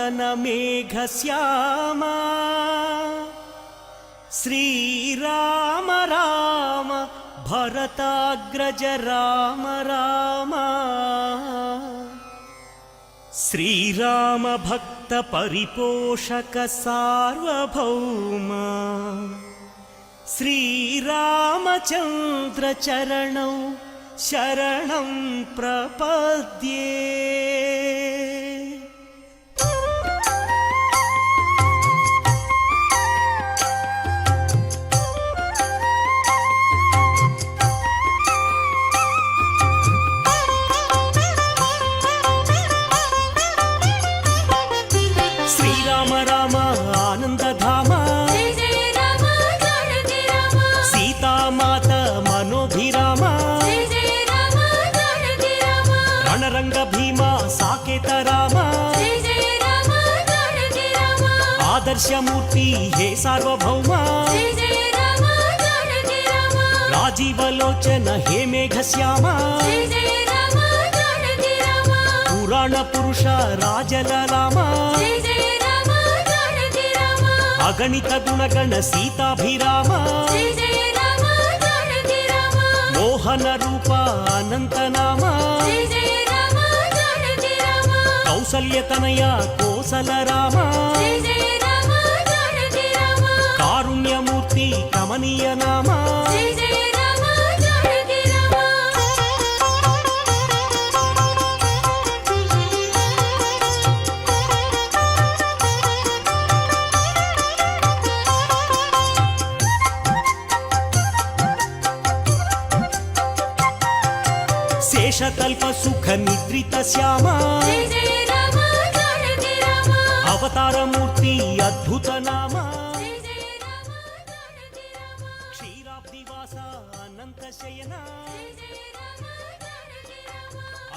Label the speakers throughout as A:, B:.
A: నూతన మేఘశ్యామ శ్రీరామ రామ భరతాగ్రజ రామ రామ శ్రీరామ భక్త పరిపోషక సార్వభౌమ శ్రీరామచంద్ర చరణౌ శరణం ప్రపద్యే. శ్రీరామ రామ ఆనందధామ సీతామాత మనోభిరామ రణరంగ భీమ సాకేత రామ ఆదర్శమూర్తి హే సార్వభౌమ రాజీవలోచన హే మేఘశ్యామ పురాణ పురుష రాజలరామ అగణిత గుణగణ సీతాభిరామ మోహన రూప అనంతనామ కౌసల్యతనయ కోసల రామ కారుణ్యమూర్తి కమనీయ నామ శేషకల్ప సుఖ నిద్రిత శ్యామ అవతారమూర్తి అద్భుత నామ క్షీరాబ్దివాస అనంత శయన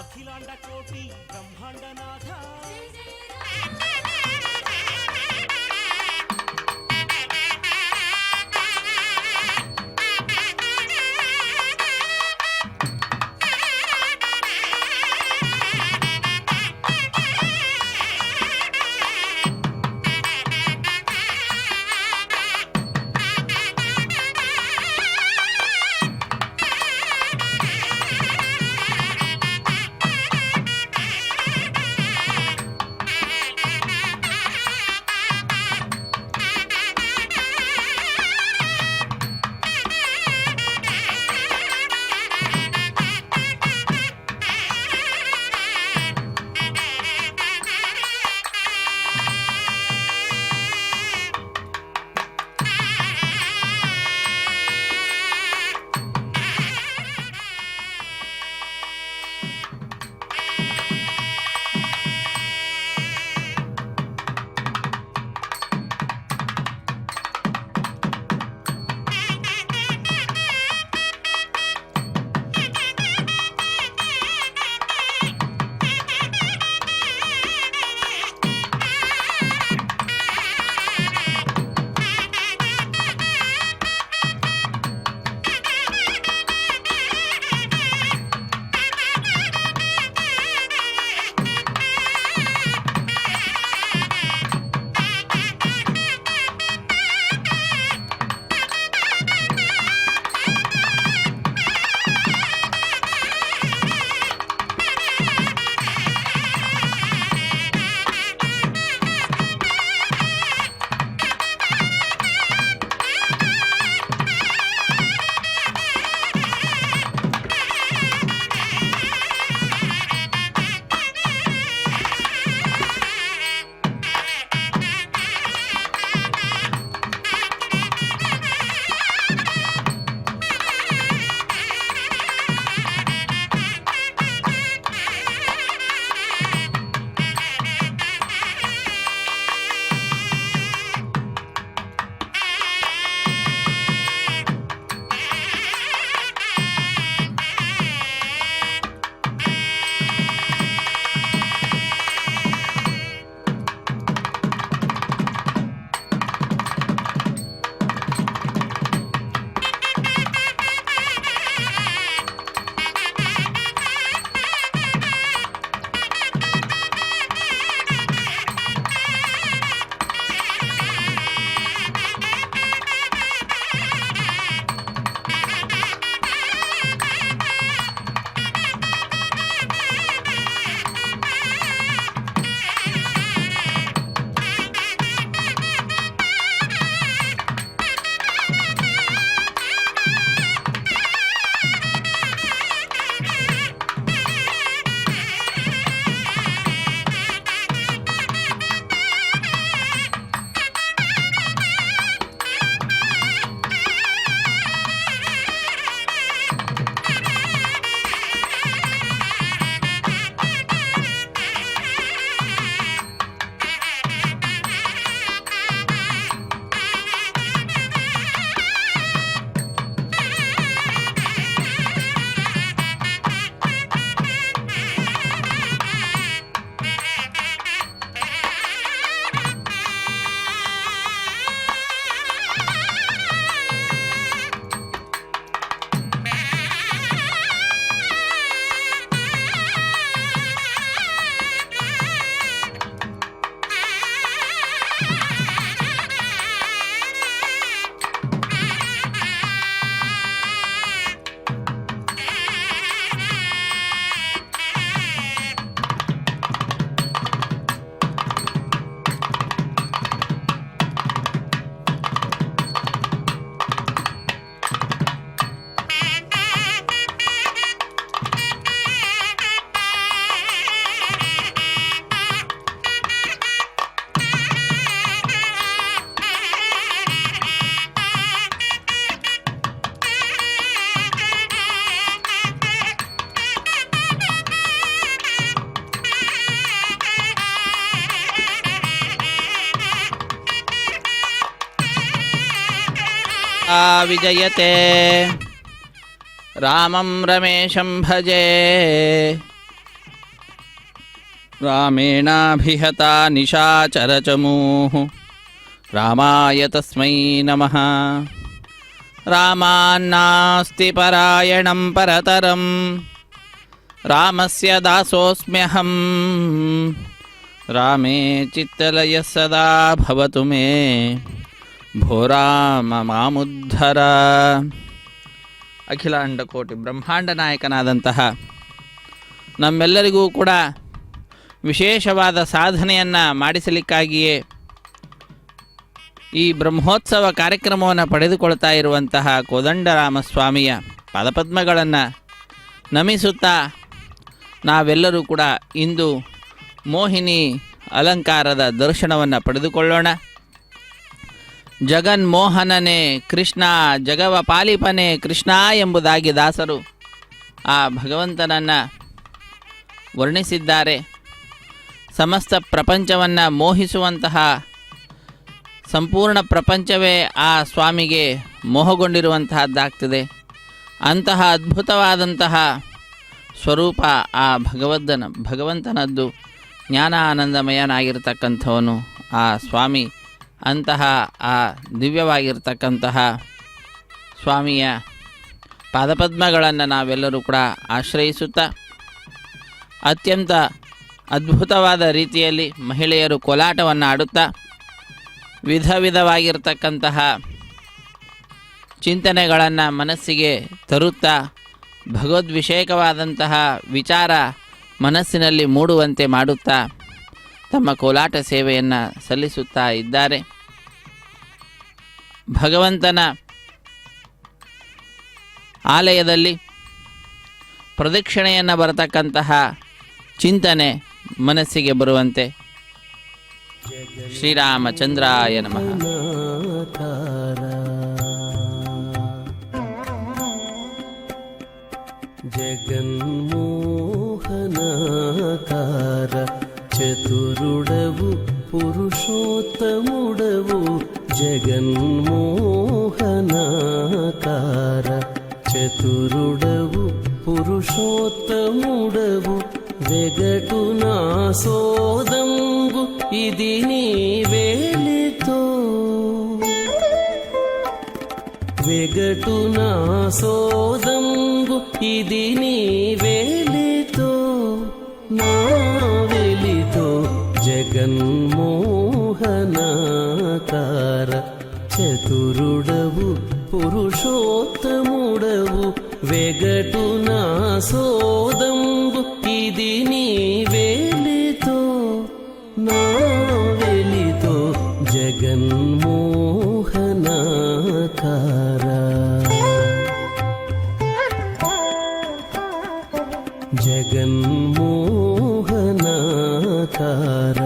A: అఖిలాండ కోటి బ్రహ్మాండనాథ
B: विजयते रामं रमेशं भजे रामेणाभिहता निशाचरचमूः रामाय तस्मै नमः रामान्नास्ति परायणं परतरं रामस्य दासोऽस्म्यहं रामे चित्तलयः सदा भवतु मे भो राम ಮಾಮುದ್ಧರ. ಅಖಿಲಾಂಡ ಕೋಟಿ ಬ್ರಹ್ಮಾಂಡ ನಾಯಕನಾದಂತಹ ನಮ್ಮೆಲ್ಲರಿಗೂ ಕೂಡ ವಿಶೇಷವಾದ ಸಾಧನೆಯನ್ನು ಮಾಡಿಸಲಿಕ್ಕಾಗಿಯೇ ಈ ಬ್ರಹ್ಮೋತ್ಸವ ಕಾರ್ಯಕ್ರಮವನ್ನು ಪಡೆದುಕೊಳ್ತಾ ಇರುವಂತಹ ಕೋದಂಡರಾಮಸ್ವಾಮಿಯ ಪಾದಪದ್ಮಗಳನ್ನು ನಮಿಸುತ್ತಾ ನಾವೆಲ್ಲರೂ ಕೂಡ ಇಂದು ಮೋಹಿನಿ ಅಲಂಕಾರದ ದರ್ಶನವನ್ನು ಪಡೆದುಕೊಳ್ಳೋಣ. ಜಗನ್ಮೋಹನನೇ ಕೃಷ್ಣ, ಜಗವ ಪಾಲಿಪನೇ ಕೃಷ್ಣ ಎಂಬುದಾಗಿ ದಾಸರು ಆ ಭಗವಂತನನ್ನು ವರ್ಣಿಸಿದ್ದಾರೆ. ಸಮಸ್ತ ಪ್ರಪಂಚವನ್ನು ಮೋಹಿಸುವಂತಹ ಸಂಪೂರ್ಣ ಪ್ರಪಂಚವೇ ಆ ಸ್ವಾಮಿಗೆ ಮೋಹಗೊಂಡಿರುವಂತಹದ್ದಾಗ್ತದೆ. ಅಂತಹ ಅದ್ಭುತವಾದಂತಹ ಸ್ವರೂಪ ಆ ಭಗವಂತನದ್ದು. ಜ್ಞಾನ ಆನಂದಮಯನಾಗಿರ್ತಕ್ಕಂಥವನು ಆ ಸ್ವಾಮಿ. ಅಂತಹ ಆ ದಿವ್ಯವಾಗಿರ್ತಕ್ಕಂತಹ ಸ್ವಾಮಿಯ ಪಾದಪದ್ಮಗಳನ್ನು ನಾವೆಲ್ಲರೂ ಕೂಡ ಆಶ್ರಯಿಸುತ್ತಾ ಅತ್ಯಂತ ಅದ್ಭುತವಾದ ರೀತಿಯಲ್ಲಿ ಮಹಿಳೆಯರು ಕೋಲಾಟವನ್ನು ಆಡುತ್ತಾ ವಿಧ ವಿಧವಾಗಿರ್ತಕ್ಕಂತಹ ಚಿಂತನೆಗಳನ್ನು ಮನಸ್ಸಿಗೆ ತರುತ್ತಾ ಭಗವದ್ವಿಷಯಕವಾದಂತಹ ವಿಚಾರ ಮನಸ್ಸಿನಲ್ಲಿ ಮೂಡುವಂತೆ ಮಾಡುತ್ತಾ ತಮ್ಮ ಕೋಲಾಟ ಸೇವೆಯನ್ನು ಸಲ್ಲಿಸುತ್ತಾ ಇದ್ದಾರೆ. ಭಗವಂತನ ಆಲಯದಲ್ಲಿ ಪ್ರದಕ್ಷಿಣೆಯನ್ನು ಬರತಕ್ಕಂತಹ ಚಿಂತನೆ ಮನಸ್ಸಿಗೆ ಬರುವಂತೆ ಶ್ರೀರಾಮಚಂದ್ರಾಯ ನಮಃ.
C: జగన్మోహనకార చతురుడవు పురుషోత్తముడవు జగన్మోహనకార చతురుడవు పురుషోత్తముడవు వెగటు నా సోదంబు ఇది నీ వేలితో వెగటు నా సోదంబు ఇది నీ వేలితో నా వెలితో జగన్మోహనకార చతురుడవు పురుషోత్తముడవు వెగటు నా సోదంబు ఇది నీ వేలితో నా వెలితో జగన్మోహనకార జగన్మోహనకార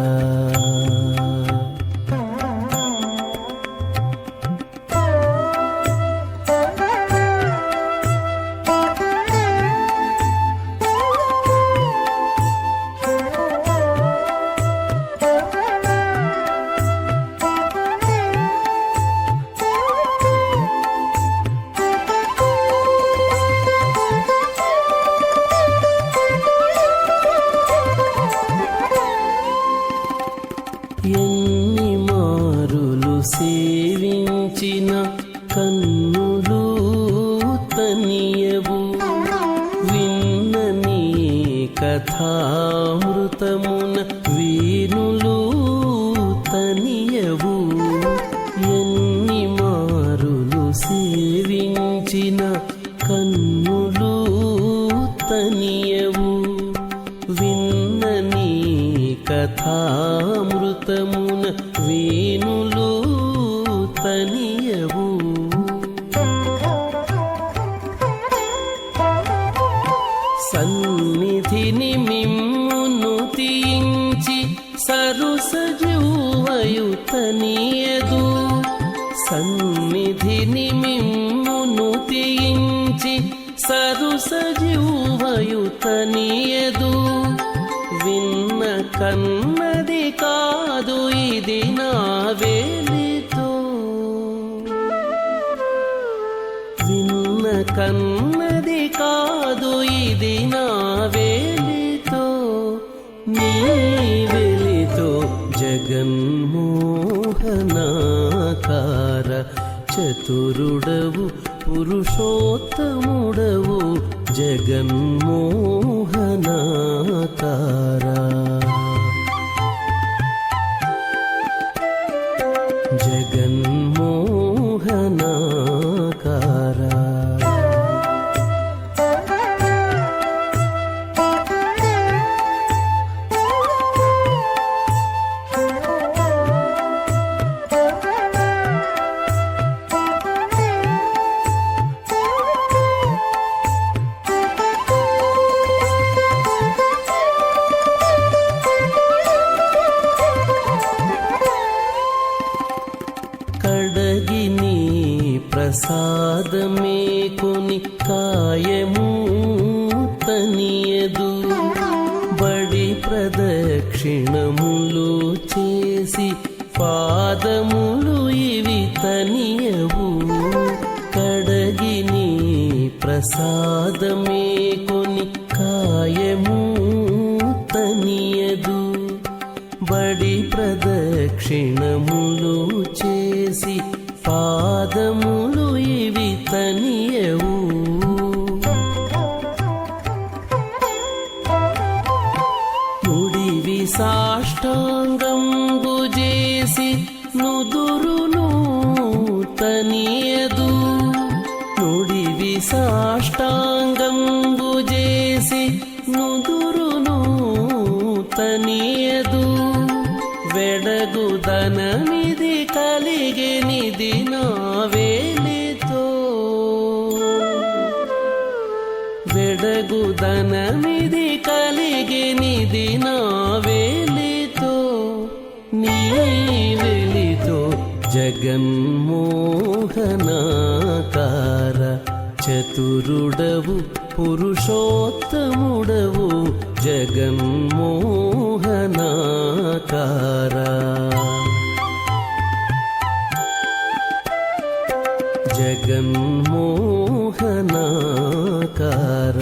C: ఎన్ని మారులు సేవించిన కన్నులు తనియవు విన్న నీ కథామృతమున వీనులు తనియవు ఎన్ని మారులు సేవించిన కన్నులు తనియవు విన్న నీ కథామృతమున వీనులు తనియవు సన్నిధిని మిమ్మును తీయించి సరుసజువయు తనియదు సన్నిధిని మిమ్మును తీయించి సరుసజువయు తనియదు విన్న కన్నది కాదు ఇది నా వేలితో కన్నది కాదు ఇది నా వేలితో నీ వెలితో జగన్మోహనాకార చతురుడవు పురుషోత్తముడవు జగన్మోహనాకార జగన్మోహనాకార కడగిని ప్రసాదమే కొని కాయము తనియదు బడి ప్రదక్షిణములు చేసి పాదములు ఇవి తనియవు కడగిని ప్రసాదమే కొని కాయము తనియదు బడి ప్రదక్షిణములు చేసి పాదములు ఇవి తనియవు నుడివి సాష్టాంగంబు చేసి నుదురును తనియదు నుడివి సాష్టాంగంబు చేసి నుదురును తనియదు వెడగుదనమిది కలిగెనిది నా వేలితో వెడగుదనమిది కలిగెనిది నా వేలితో నీ వెలితో జగన్మోహనాకార చతురుడవు పురుషోత్తముడవు జగన్మోహనాకార జగన్మోహనాకార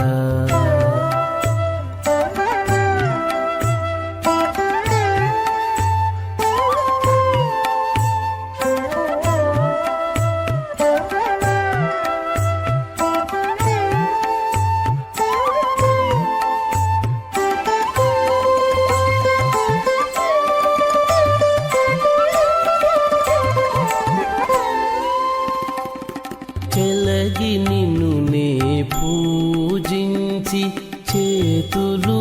C: చెలగి నిన్ను నే పూజించి చేతులు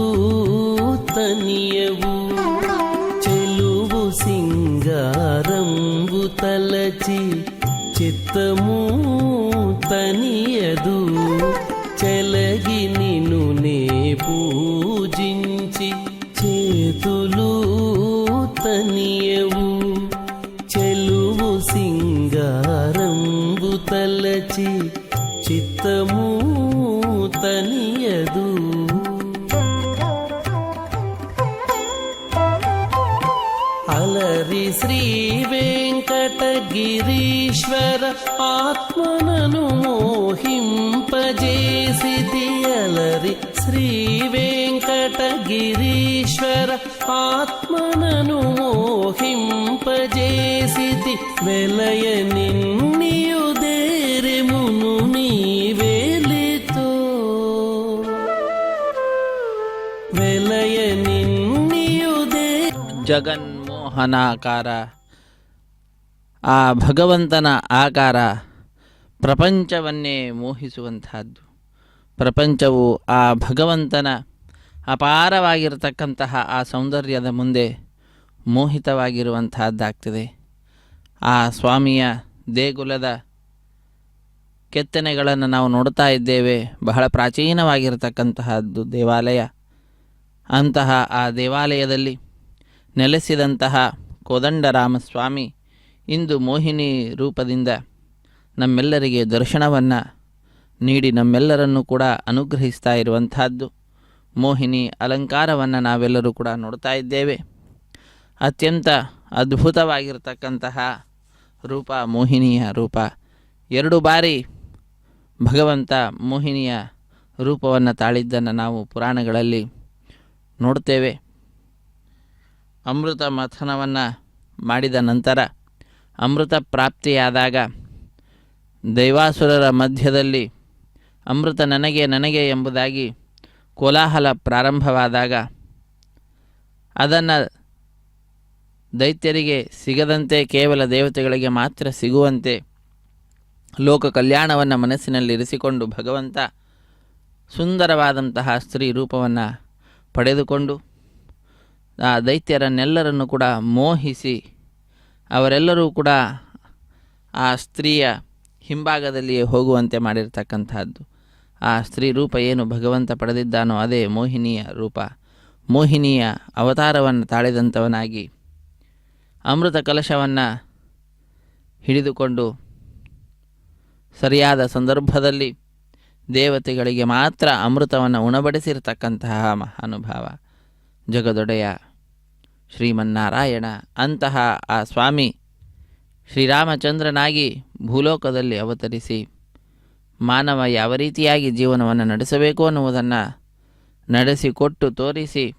C: తనియవు చెలువు సింగారంబు తలచి చిత్తము తనియదు చెలగి నిన్ను నే పూజించి చేతులు తనియవు చెలువు సింగారంబు తలచి చిత్తము తనియదు అలరి శ్రీ వెంకటగిరీశ్వర ఆత్మనను మోహింపజేసిది అలరి శ్రీ వెంకటగిరీశ్వర ఆత్మనను మోహింపజేసిది వెలయ నిన్నియుదేరెమును నీ వేలితో వెలయ నిన్నియుదే
B: ಜಗನ್ಮೋಹನಾಕಾರ ಆ ಭಗವಂತನ ಆಕಾರ ಪ್ರಪಂಚವನ್ನೇ ಮೋಹಿಸುವಂತಹದ್ದು. ಪ್ರಪಂಚವು ಆ ಭಗವಂತನ ಅಪಾರವಾಗಿರತಕ್ಕಂತಹ ಆ ಸೌಂದರ್ಯದ ಮುಂದೆ ಮೋಹಿತವಾಗಿರುವಂತಹದ್ದಾಗ್ತದೆ. ಆ ಸ್ವಾಮಿಯ ದೇಗುಲದ ಕೆತ್ತನೆಗಳನ್ನು ನಾವು ನೋಡ್ತಾ ಇದ್ದೇವೆ. ಬಹಳ ಪ್ರಾಚೀನವಾಗಿರತಕ್ಕಂತಹದ್ದು ದೇವಾಲಯ. ಅಂತಹ ಆ ದೇವಾಲಯದಲ್ಲಿ ನೆಲೆಸಿದಂತಹ ಕೋದಂಡರಾಮಸ್ವಾಮಿ ಇಂದು ಮೋಹಿನಿ ರೂಪದಿಂದ ನಮ್ಮೆಲ್ಲರಿಗೆ ದರ್ಶನವನ್ನು ನೀಡಿ ನಮ್ಮೆಲ್ಲರನ್ನು ಕೂಡ ಅನುಗ್ರಹಿಸ್ತಾ ಇರುವಂತಹದ್ದು. ಮೋಹಿನಿ ಅಲಂಕಾರವನ್ನು ನಾವೆಲ್ಲರೂ ಕೂಡ ನೋಡ್ತಾ ಇದ್ದೇವೆ. ಅತ್ಯಂತ ಅದ್ಭುತವಾಗಿರತಕ್ಕಂತಹ ರೂಪ ಮೋಹಿನಿಯ ರೂಪ. 2 ಬಾರಿ ಭಗವಂತ ಮೋಹಿನಿಯ ರೂಪವನ್ನು ತಾಳಿದ್ದನ್ನು ನಾವು ಪುರಾಣಗಳಲ್ಲಿ ನೋಡ್ತೇವೆ. ಅಮೃತ ಮಥನವನ್ನು ಮಾಡಿದ ನಂತರ ಅಮೃತ ಪ್ರಾಪ್ತಿಯಾದಾಗ ದೈವಾಸುರರ ಮಧ್ಯದಲ್ಲಿ ಅಮೃತ ನನಗೆ ನನಗೆ ಎಂಬುದಾಗಿ ಕೋಲಾಹಲ ಪ್ರಾರಂಭವಾದಾಗ ಅದನ್ನು ದೈತ್ಯರಿಗೆ ಸಿಗದಂತೆ ಕೇವಲ ದೇವತೆಗಳಿಗೆ ಮಾತ್ರ ಸಿಗುವಂತೆ ಲೋಕ ಕಲ್ಯಾಣವನ್ನು ಮನಸ್ಸಿನಲ್ಲಿ ಇರಿಸಿಕೊಂಡು ಭಗವಂತ ಸುಂದರವಾದಂತಹ ಸ್ತ್ರೀ ರೂಪವನ್ನು ಪಡೆದುಕೊಂಡು ಆ ದೈತ್ಯರನ್ನೆಲ್ಲರನ್ನು ಕೂಡ ಮೋಹಿಸಿ ಅವರೆಲ್ಲರೂ ಕೂಡ ಆ ಸ್ತ್ರೀಯ ಹಿಂಭಾಗದಲ್ಲಿಯೇ ಹೋಗುವಂತೆ ಮಾಡಿರ್ತಕ್ಕಂಥದ್ದು. ಆ ಸ್ತ್ರೀ ರೂಪ ಏನು ಭಗವಂತ ಪಡೆದಿದ್ದಾನೋ ಅದೇ ಮೋಹಿನಿಯ ರೂಪ. ಮೋಹಿನಿಯ ಅವತಾರವನ್ನು ತಾಳಿದಂಥವನಾಗಿ ಅಮೃತ ಕಲಶವನ್ನು ಹಿಡಿದುಕೊಂಡು ಸರಿಯಾದ ಸಂದರ್ಭದಲ್ಲಿ ದೇವತೆಗಳಿಗೆ ಮಾತ್ರ ಅಮೃತವನ್ನು ಉಣಬಡಿಸಿರ್ತಕ್ಕಂತಹ ಮಹಾನುಭಾವ ಜಗದೊಡೆಯ ಶ್ರೀಮನ್ನಾರಾಯಣ. ಅಂತಹ ಆ ಸ್ವಾಮಿ ಶ್ರೀರಾಮಚಂದ್ರನಾಗಿ ಭೂಲೋಕದಲ್ಲಿ ಅವತರಿಸಿ ಮಾನವ ಯಾವ ರೀತಿಯಾಗಿ ಜೀವನವನ್ನು ನಡೆಸಬೇಕು ಅನ್ನುವುದನ್ನು ನಡೆಸಿಕೊಟ್ಟು ತೋರಿಸಿ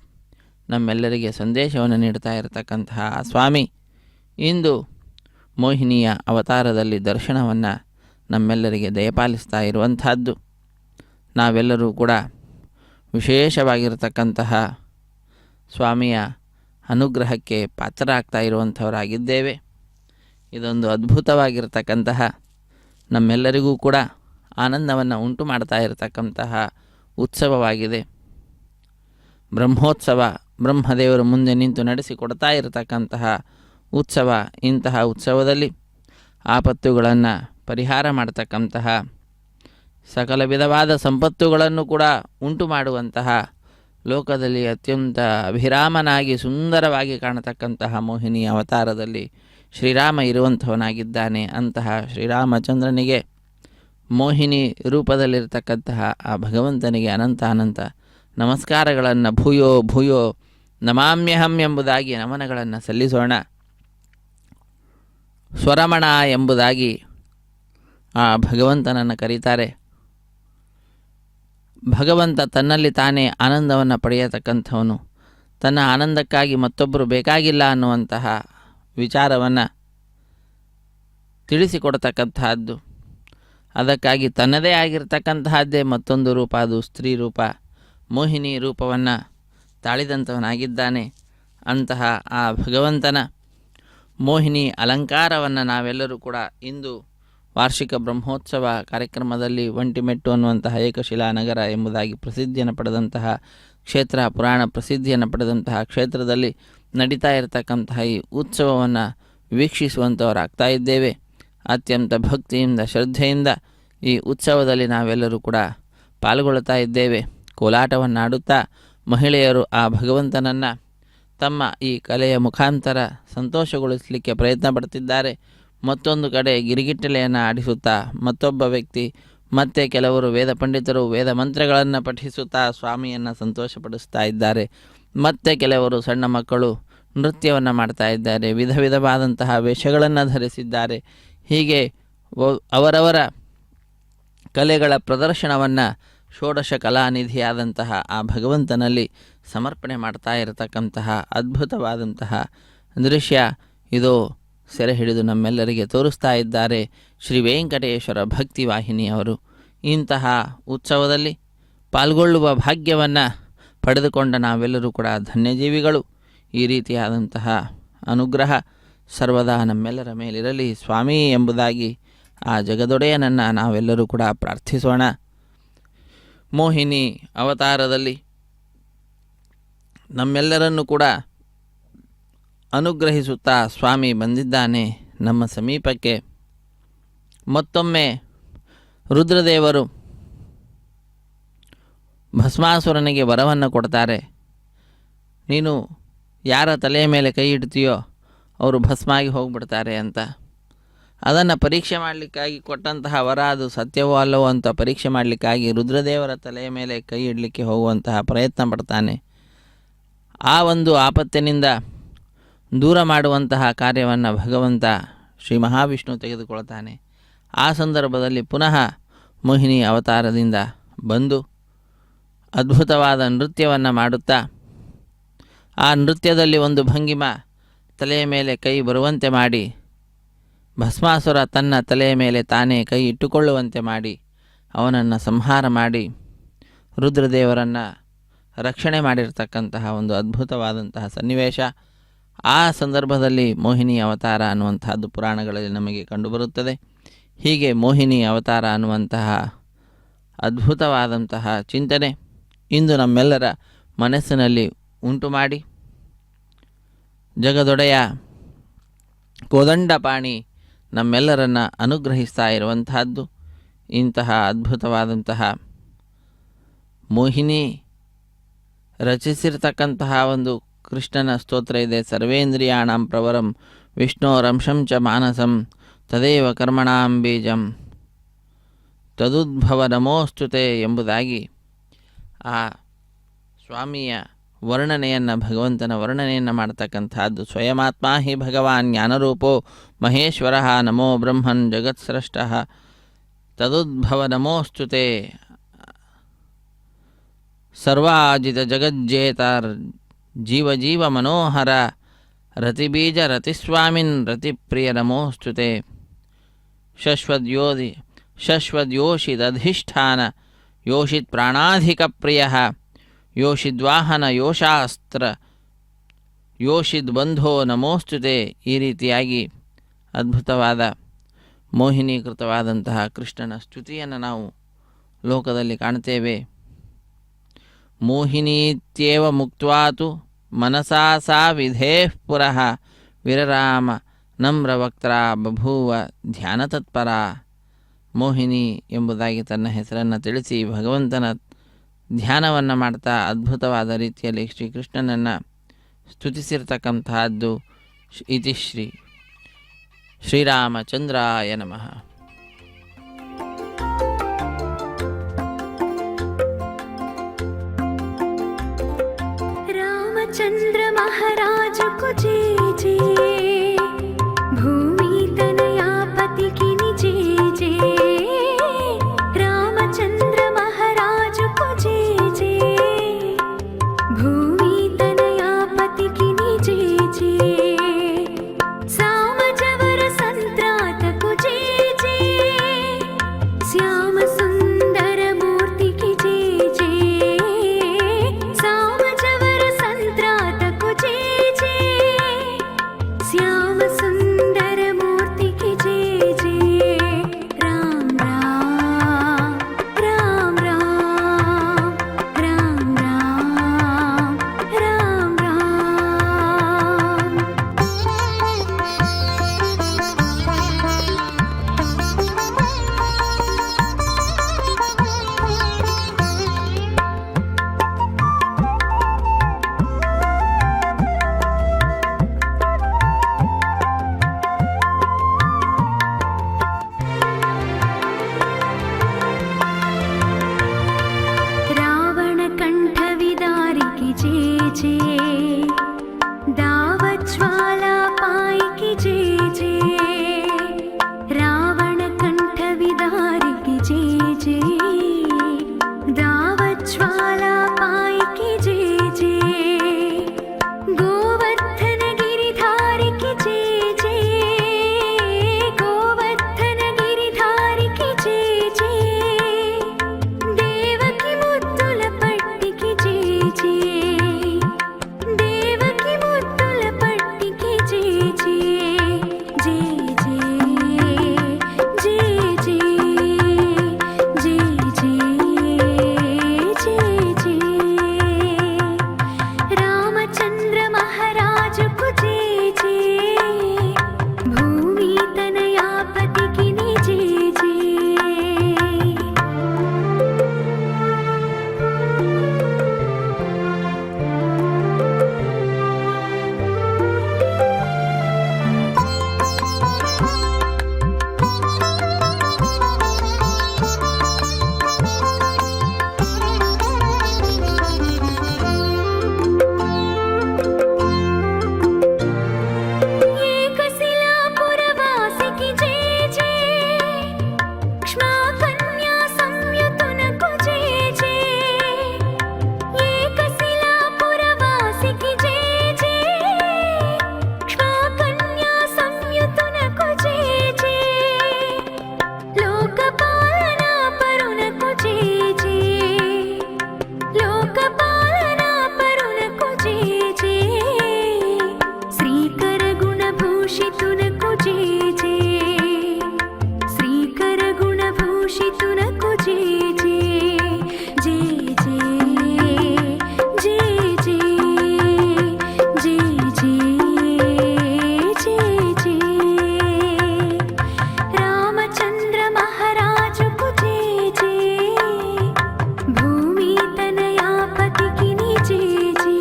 B: ನಮ್ಮೆಲ್ಲರಿಗೆ ಸಂದೇಶವನ್ನು ನೀಡ್ತಾ ಇರತಕ್ಕಂತಹ ಆ ಸ್ವಾಮಿ ಇಂದು ಮೋಹಿನಿಯ ಅವತಾರದಲ್ಲಿ ದರ್ಶನವನ್ನು ನಮ್ಮೆಲ್ಲರಿಗೆ ದಯಪಾಲಿಸ್ತಾ ಇರುವಂತಹದ್ದು. ನಾವೆಲ್ಲರೂ ಕೂಡ ವಿಶೇಷವಾಗಿರತಕ್ಕಂತಹ ಸ್ವಾಮಿಯ ಅನುಗ್ರಹಕ್ಕೆ ಪಾತ್ರರಾಗ್ತಾ ಇರುವಂಥವರಾಗಿದ್ದೇವೆ. ಇದೊಂದು ಅದ್ಭುತವಾಗಿರತಕ್ಕಂತಹ ನಮ್ಮೆಲ್ಲರಿಗೂ ಕೂಡ ಆನಂದವನ್ನು ಉಂಟು ಮಾಡ್ತಾ ಇರತಕ್ಕಂತಹ ಉತ್ಸವವಾಗಿದೆ. ಬ್ರಹ್ಮೋತ್ಸವ, ಬ್ರಹ್ಮದೇವರು ಮುಂದೆ ನಿಂತು ನಡೆಸಿಕೊಡ್ತಾ ಇರತಕ್ಕಂತಹ ಉತ್ಸವ. ಇಂತಹ ಉತ್ಸವದಲ್ಲಿ ಆಪತ್ತುಗಳನ್ನು ಪರಿಹಾರ ಮಾಡತಕ್ಕಂತಹ ಸಕಲ ವಿಧವಾದ ಸಂಪತ್ತುಗಳನ್ನು ಕೂಡ ಉಂಟು ಮಾಡುವಂತಹ ಲೋಕದಲ್ಲಿ ಅತ್ಯಂತ ಅಭಿರಾಮನಾಗಿ ಸುಂದರವಾಗಿ ಕಾಣತಕ್ಕಂತಹ ಮೋಹಿನಿ ಅವತಾರದಲ್ಲಿ ಶ್ರೀರಾಮ ಇರುವಂಥವನಾಗಿದ್ದಾನೆ. ಅಂತಹ ಶ್ರೀರಾಮಚಂದ್ರನಿಗೆ ಮೋಹಿನಿ ರೂಪದಲ್ಲಿರ್ತಕ್ಕಂತಹ ಆ ಭಗವಂತನಿಗೆ ಅನಂತ ಅನಂತ ನಮಸ್ಕಾರಗಳನ್ನು ಭೂಯೋ ಭೂಯೋ ನಮಾಮ್ಯಹಂ ಎಂಬುದಾಗಿ ನಮನಗಳನ್ನು ಸಲ್ಲಿಸೋಣ. ಸ್ವರಮಣ ಎಂಬುದಾಗಿ ಆ ಭಗವಂತನನ್ನು ಕರೀತಾರೆ. ಭಗವಂತ ತನ್ನಲ್ಲಿ ತಾನೇ ಆನಂದವನ್ನು ಪಡೆಯತಕ್ಕಂಥವನು. ತನ್ನ ಆನಂದಕ್ಕಾಗಿ ಮತ್ತೊಬ್ಬರು ಬೇಕಾಗಿಲ್ಲ ಅನ್ನುವಂತಹ ವಿಚಾರವನ್ನು ತಿಳಿಸಿಕೊಡ್ತಕ್ಕಂತಹದ್ದು. ಅದಕ್ಕಾಗಿ ತನ್ನದೇ ಆಗಿರ್ತಕ್ಕಂತಹದ್ದೇ ಮತ್ತೊಂದು ರೂಪ, ಅದು ಸ್ತ್ರೀ ರೂಪ, ಮೋಹಿನಿ ರೂಪವನ್ನು ತಾಳಿದಂಥವನಾಗಿದ್ದಾನೆ. ಅಂತಹ ಆ ಭಗವಂತನ ಮೋಹಿನಿ ಅಲಂಕಾರವನ್ನು ನಾವೆಲ್ಲರೂ ಕೂಡ ಇಂದು ವಾರ್ಷಿಕ ಬ್ರಹ್ಮೋತ್ಸವ ಕಾರ್ಯಕ್ರಮದಲ್ಲಿ ಒಂಟಿಮೆಟ್ಟು ಅನ್ನುವಂತಹ ಏಕಶಿಲಾ ನಗರ ಎಂಬುದಾಗಿ ಪ್ರಸಿದ್ಧಿಯನ್ನು ಪಡೆದಂತಹ ಕ್ಷೇತ್ರ, ಪುರಾಣ ಪ್ರಸಿದ್ಧಿಯನ್ನು ಪಡೆದಂತಹ ಕ್ಷೇತ್ರದಲ್ಲಿ ನಡೀತಾ ಇರತಕ್ಕಂತಹ ಈ ಉತ್ಸವವನ್ನು ವೀಕ್ಷಿಸುವಂಥವರಾಗ್ತಾ ಇದ್ದೇವೆ. ಅತ್ಯಂತ ಭಕ್ತಿಯಿಂದ ಶ್ರದ್ಧೆಯಿಂದ ಈ ಉತ್ಸವದಲ್ಲಿ ನಾವೆಲ್ಲರೂ ಕೂಡ ಪಾಲ್ಗೊಳ್ಳುತ್ತಾ ಇದ್ದೇವೆ. ಕೋಲಾಟವನ್ನು ಆಡುತ್ತಾ ಮಹಿಳೆಯರು ಆ ಭಗವಂತನನ್ನು ತಮ್ಮ ಈ ಕಲೆಯ ಮುಖಾಂತರ ಸಂತೋಷಗೊಳಿಸಲಿಕ್ಕೆ ಪ್ರಯತ್ನ ಪಡ್ತಿದ್ದಾರೆ. ಮತ್ತೊಂದು ಕಡೆ ಗಿರಿಗಿಟ್ಟಲೆಯನ್ನು ಆಡಿಸುತ್ತಾ ಮತ್ತೊಬ್ಬ ವ್ಯಕ್ತಿ, ಮತ್ತೆ ಕೆಲವರು ವೇದ ಪಂಡಿತರು ವೇದ ಮಂತ್ರಗಳನ್ನು ಪಠಿಸುತ್ತಾ ಸ್ವಾಮಿಯನ್ನು ಸಂತೋಷಪಡಿಸ್ತಾ ಇದ್ದಾರೆ. ಮತ್ತೆ ಕೆಲವರು ಸಣ್ಣ ಮಕ್ಕಳು ನೃತ್ಯವನ್ನು ಮಾಡ್ತಾ ಇದ್ದಾರೆ, ವಿಧ ವಿಧವಾದಂತಹ ವೇಷಗಳನ್ನು ಧರಿಸಿದ್ದಾರೆ. ಹೀಗೆ ಅವರವರ ಕಲೆಗಳ ಪ್ರದರ್ಶನವನ್ನು ಷೋಡಶ ಕಲಾನಿಧಿಯಾದಂತಹ ಆ ಭಗವಂತನಲ್ಲಿ ಸಮರ್ಪಣೆ ಮಾಡ್ತಾ ಇರತಕ್ಕಂತಹ ಅದ್ಭುತವಾದಂತಹ ದೃಶ್ಯ ಇದು ಸೆರೆ ಹಿಡಿದು ನಮ್ಮೆಲ್ಲರಿಗೆ ತೋರಿಸ್ತಾ ಇದ್ದಾರೆ ಶ್ರೀ ವೆಂಕಟೇಶ್ವರ ಭಕ್ತಿ ವಾಹಿನಿಯವರು. ಇಂತಹ ಉತ್ಸವದಲ್ಲಿ ಪಾಲ್ಗೊಳ್ಳುವ ಭಾಗ್ಯವನ್ನು ಪಡೆದುಕೊಂಡ ನಾವೆಲ್ಲರೂ ಕೂಡ ಧನ್ಯಜೀವಿಗಳು. ಈ ರೀತಿಯಾದಂತಹ ಅನುಗ್ರಹ ಸರ್ವದಾ ನಮ್ಮೆಲ್ಲರ ಮೇಲಿರಲಿ ಸ್ವಾಮಿ ಎಂಬುದಾಗಿ ಆ ಜಗದೊಡೆಯನನ್ನು ನಾವೆಲ್ಲರೂ ಕೂಡ ಪ್ರಾರ್ಥಿಸೋಣ. ಮೋಹಿನಿ ಅವತಾರದಲ್ಲಿ ನಮ್ಮೆಲ್ಲರನ್ನು ಕೂಡ ಅನುಗ್ರಹಿಸುತ್ತಾ ಸ್ವಾಮಿ ಬಂದಿದ್ದಾನೆ ನಮ್ಮ ಸಮೀಪಕ್ಕೆ. ಮತ್ತೊಮ್ಮೆ ರುದ್ರದೇವರು ಭಸ್ಮಾಸುರನಿಗೆ ವರವನ್ನು ಕೊಡ್ತಾರೆ. ನೀನು ಯಾರ ತಲೆಯ ಮೇಲೆ ಕೈ ಇಡ್ತೀಯೋ ಅವರು ಭಸ್ಮಾಗಿ ಹೋಗಿಬಿಡ್ತಾರೆ ಅಂತ. ಅದನ್ನು ಪರೀಕ್ಷೆ ಮಾಡಲಿಕ್ಕಾಗಿ ಕೊಟ್ಟಂತಹ ವರ ಅದು ಸತ್ಯವೋ ಅಲ್ಲವೋ ಅಂತ ಪರೀಕ್ಷೆ ಮಾಡಲಿಕ್ಕಾಗಿ ರುದ್ರದೇವರ ತಲೆಯ ಮೇಲೆ ಕೈ ಇಡಲಿಕ್ಕೆ ಹೋಗುವಂತಹ ಪ್ರಯತ್ನ ಪಡ್ತಾನೆ. ಆ ಒಂದು ಆಪತ್ತಿನಿಂದ ದೂರ ಮಾಡುವಂತಹ ಕಾರ್ಯವನ್ನು ಭಗವಂತ ಶ್ರೀ ಮಹಾವಿಷ್ಣು ತೆಗೆದುಕೊಳ್ತಾನೆ. ಆ ಸಂದರ್ಭದಲ್ಲಿ ಪುನಃ ಮೋಹಿನಿ ಅವತಾರದಿಂದ ಬಂದು ಅದ್ಭುತವಾದ ನೃತ್ಯವನ್ನು ಮಾಡುತ್ತಾ, ಆ ನೃತ್ಯದಲ್ಲಿ ಒಂದು ಭಂಗಿಮ ತಲೆಯ ಮೇಲೆ ಕೈ ಬರುವಂತೆ ಮಾಡಿ, ಭಸ್ಮಾಸುರ ತನ್ನ ತಲೆಯ ಮೇಲೆ ತಾನೇ ಕೈ ಇಟ್ಟುಕೊಳ್ಳುವಂತೆ ಮಾಡಿ ಅವನನ್ನು ಸಂಹಾರ ಮಾಡಿ ರುದ್ರದೇವರನ್ನು ರಕ್ಷಣೆ ಮಾಡಿರ್ತಕ್ಕಂತಹ ಒಂದು ಅದ್ಭುತವಾದಂತಹ ಸನ್ನಿವೇಶ. ಆ ಸಂದರ್ಭದಲ್ಲಿ ಮೋಹಿನಿ ಅವತಾರ ಅನ್ನುವಂತಹದ್ದು ಪುರಾಣಗಳಲ್ಲಿ ನಮಗೆ ಕಂಡುಬರುತ್ತದೆ. ಹೀಗೆ ಮೋಹಿನಿ ಅವತಾರ ಅನ್ನುವಂತಹ ಅದ್ಭುತವಾದಂತಹ ಚಿಂತನೆ ಇಂದು ನಮ್ಮೆಲ್ಲರ ಮನಸ್ಸಿನಲ್ಲಿ ಉಂಟು ಮಾಡಿ, ಜಗದೊಡೆಯ ಕೋದಂಡಪಾಣಿ ನಮ್ಮೆಲ್ಲರನ್ನು ಅನುಗ್ರಹಿಸ್ತಾ ಇರುವಂತಹದ್ದು. ಇಂತಹ ಅದ್ಭುತವಾದಂತಹ ಮೋಹಿನಿ ರಚಿಸಿರ್ತಕ್ಕಂತಹ ಒಂದು ಕೃಷ್ಣನ ಸ್ತೋತ್ರ ಇದೆ. ಸರ್ವೇಂದ್ರಿಯಾಣಂ ಪ್ರವರಂ ವಿಷ್ಣೋರಂಶಂ ಚ ಮಾನಸಂ ತದೇವ ಕರ್ಮಣಾಂ ಬೀಜಂ ತದುದ್ಭವ ನಮೋಸ್ತುತೆ ಎಂಬುದಾಗಿ ಆ ಸ್ವಾಮಿಯ ವರ್ಣನೆಯನ್ನು, ಭಗವಂತನ ವರ್ಣನೆಯನ್ನು ಮಾಡ್ತಕ್ಕಂಥದ್ದು. ಸ್ವಯಮಾತ್ಮ ಹಿ ಭಗವಾನ್ ಜ್ಞಾನರೂಪೋ ಮಹೇಶ್ವರ ನಮೋ ಬ್ರಹ್ಮನ್ ಜಗತ್ಸ್ರಷ್ಟ ತದುದ್ಭವ ನಮೋಸ್ತುತೆ ಸರ್ವಾಜಿತ ಜಗಜ್ಜೇತರ್ ಜೀವ ಜೀವ ಮನೋಹರ ರತಿಬೀಜ ರತಿಸ್ವಾಮಿನ್ ರತಿಪ್ರಿಯ ನಮೋಸ್ತುತೆ ಶಶ್ವದ್ಯೋಷಿದಧಿಷ್ಠಾನ ಯೋಷಿತ್ ಪ್ರಾಣಾಧಿಕ ಪ್ರಿಯ ಯೋಷಿದ್ವಾಹನ ಯೋಷಾಸ್ತ್ರ ಯೋಷಿದ್ ಬಂಧೋ ನಮೋಸ್ತುತೆ. ಈ ರೀತಿಯಾಗಿ ಅದ್ಭುತವಾದ ಮೋಹಿನೀಕೃತವಾದಂತಹ ಕೃಷ್ಣನ ಸ್ತುತಿಯನ್ನು ನಾವು ಲೋಕದಲ್ಲಿ ಕಾಣ್ತೇವೆ. ಮೋಹಿನೀತ್ಯೇವ ಮುಕ್ತ್ವಾತು ಮನಸಾ ಸಾ ವಿಧೇಃ ಪುರಃ ವಿರರಾಮ ನಮ್ರವಕ್ತ್ರ ಬಭೂವ ಧ್ಯಾನತತ್ಪರ. ಮೋಹಿನಿ ಎಂಬುದಾಗಿ ತನ್ನ ಹೆಸರನ್ನು ತಿಳಿಸಿ ಭಗವಂತನ ಧ್ಯಾನವನ್ನು ಮಾಡ್ತಾ ಅದ್ಭುತವಾದ ರೀತಿಯಲ್ಲಿ ಶ್ರೀಕೃಷ್ಣನನ್ನು ಸ್ತುತಿಸಿರ್ತಕ್ಕಂತಹದ್ದು. ಇತಿ ಶ್ರೀರಾಮಚಂದ್ರಾಯ ನಮಃ.
D: रामचंद्र महाराज को जय जय, भूमि तनयापति की जय जय। रामचंद्र महाराज को जय जय, भूमि तनयापति की जय जय। सामजवर संत्रात को जय जय, श्याम सुंदर मूर्ति की जय जय। सामजवर संत्रात को जय जय, श्याम सुंदर मूर्ति की जय जय। राम राम राम राम राम राम राम रावण कंठ विदारी की जय जय, दावत ज्वाला पाई की जय जय। रावण कंठ विदारी की जय जय, दावत ज्वाला पाई की जय जय। गोवर्धन गिरिधारी की जय जय, गोवर्धन गिरिधारी की जय जय। देवकी मुद्दुल पट्टी की जय जय, देवकी मुद्दुल पट्टी की जय जय। जय जय जय जय जय लोकपालना परुनको जय जय लोकपालना परुनको जय जय श्रीकर गुणभूषितुनको जय जय श्रीकर गुणभूषितुनको जय जय जय जय जय जय जय जय जय रामचंद्र महाराज को जय जय भूमि तनयापति की नी जय जय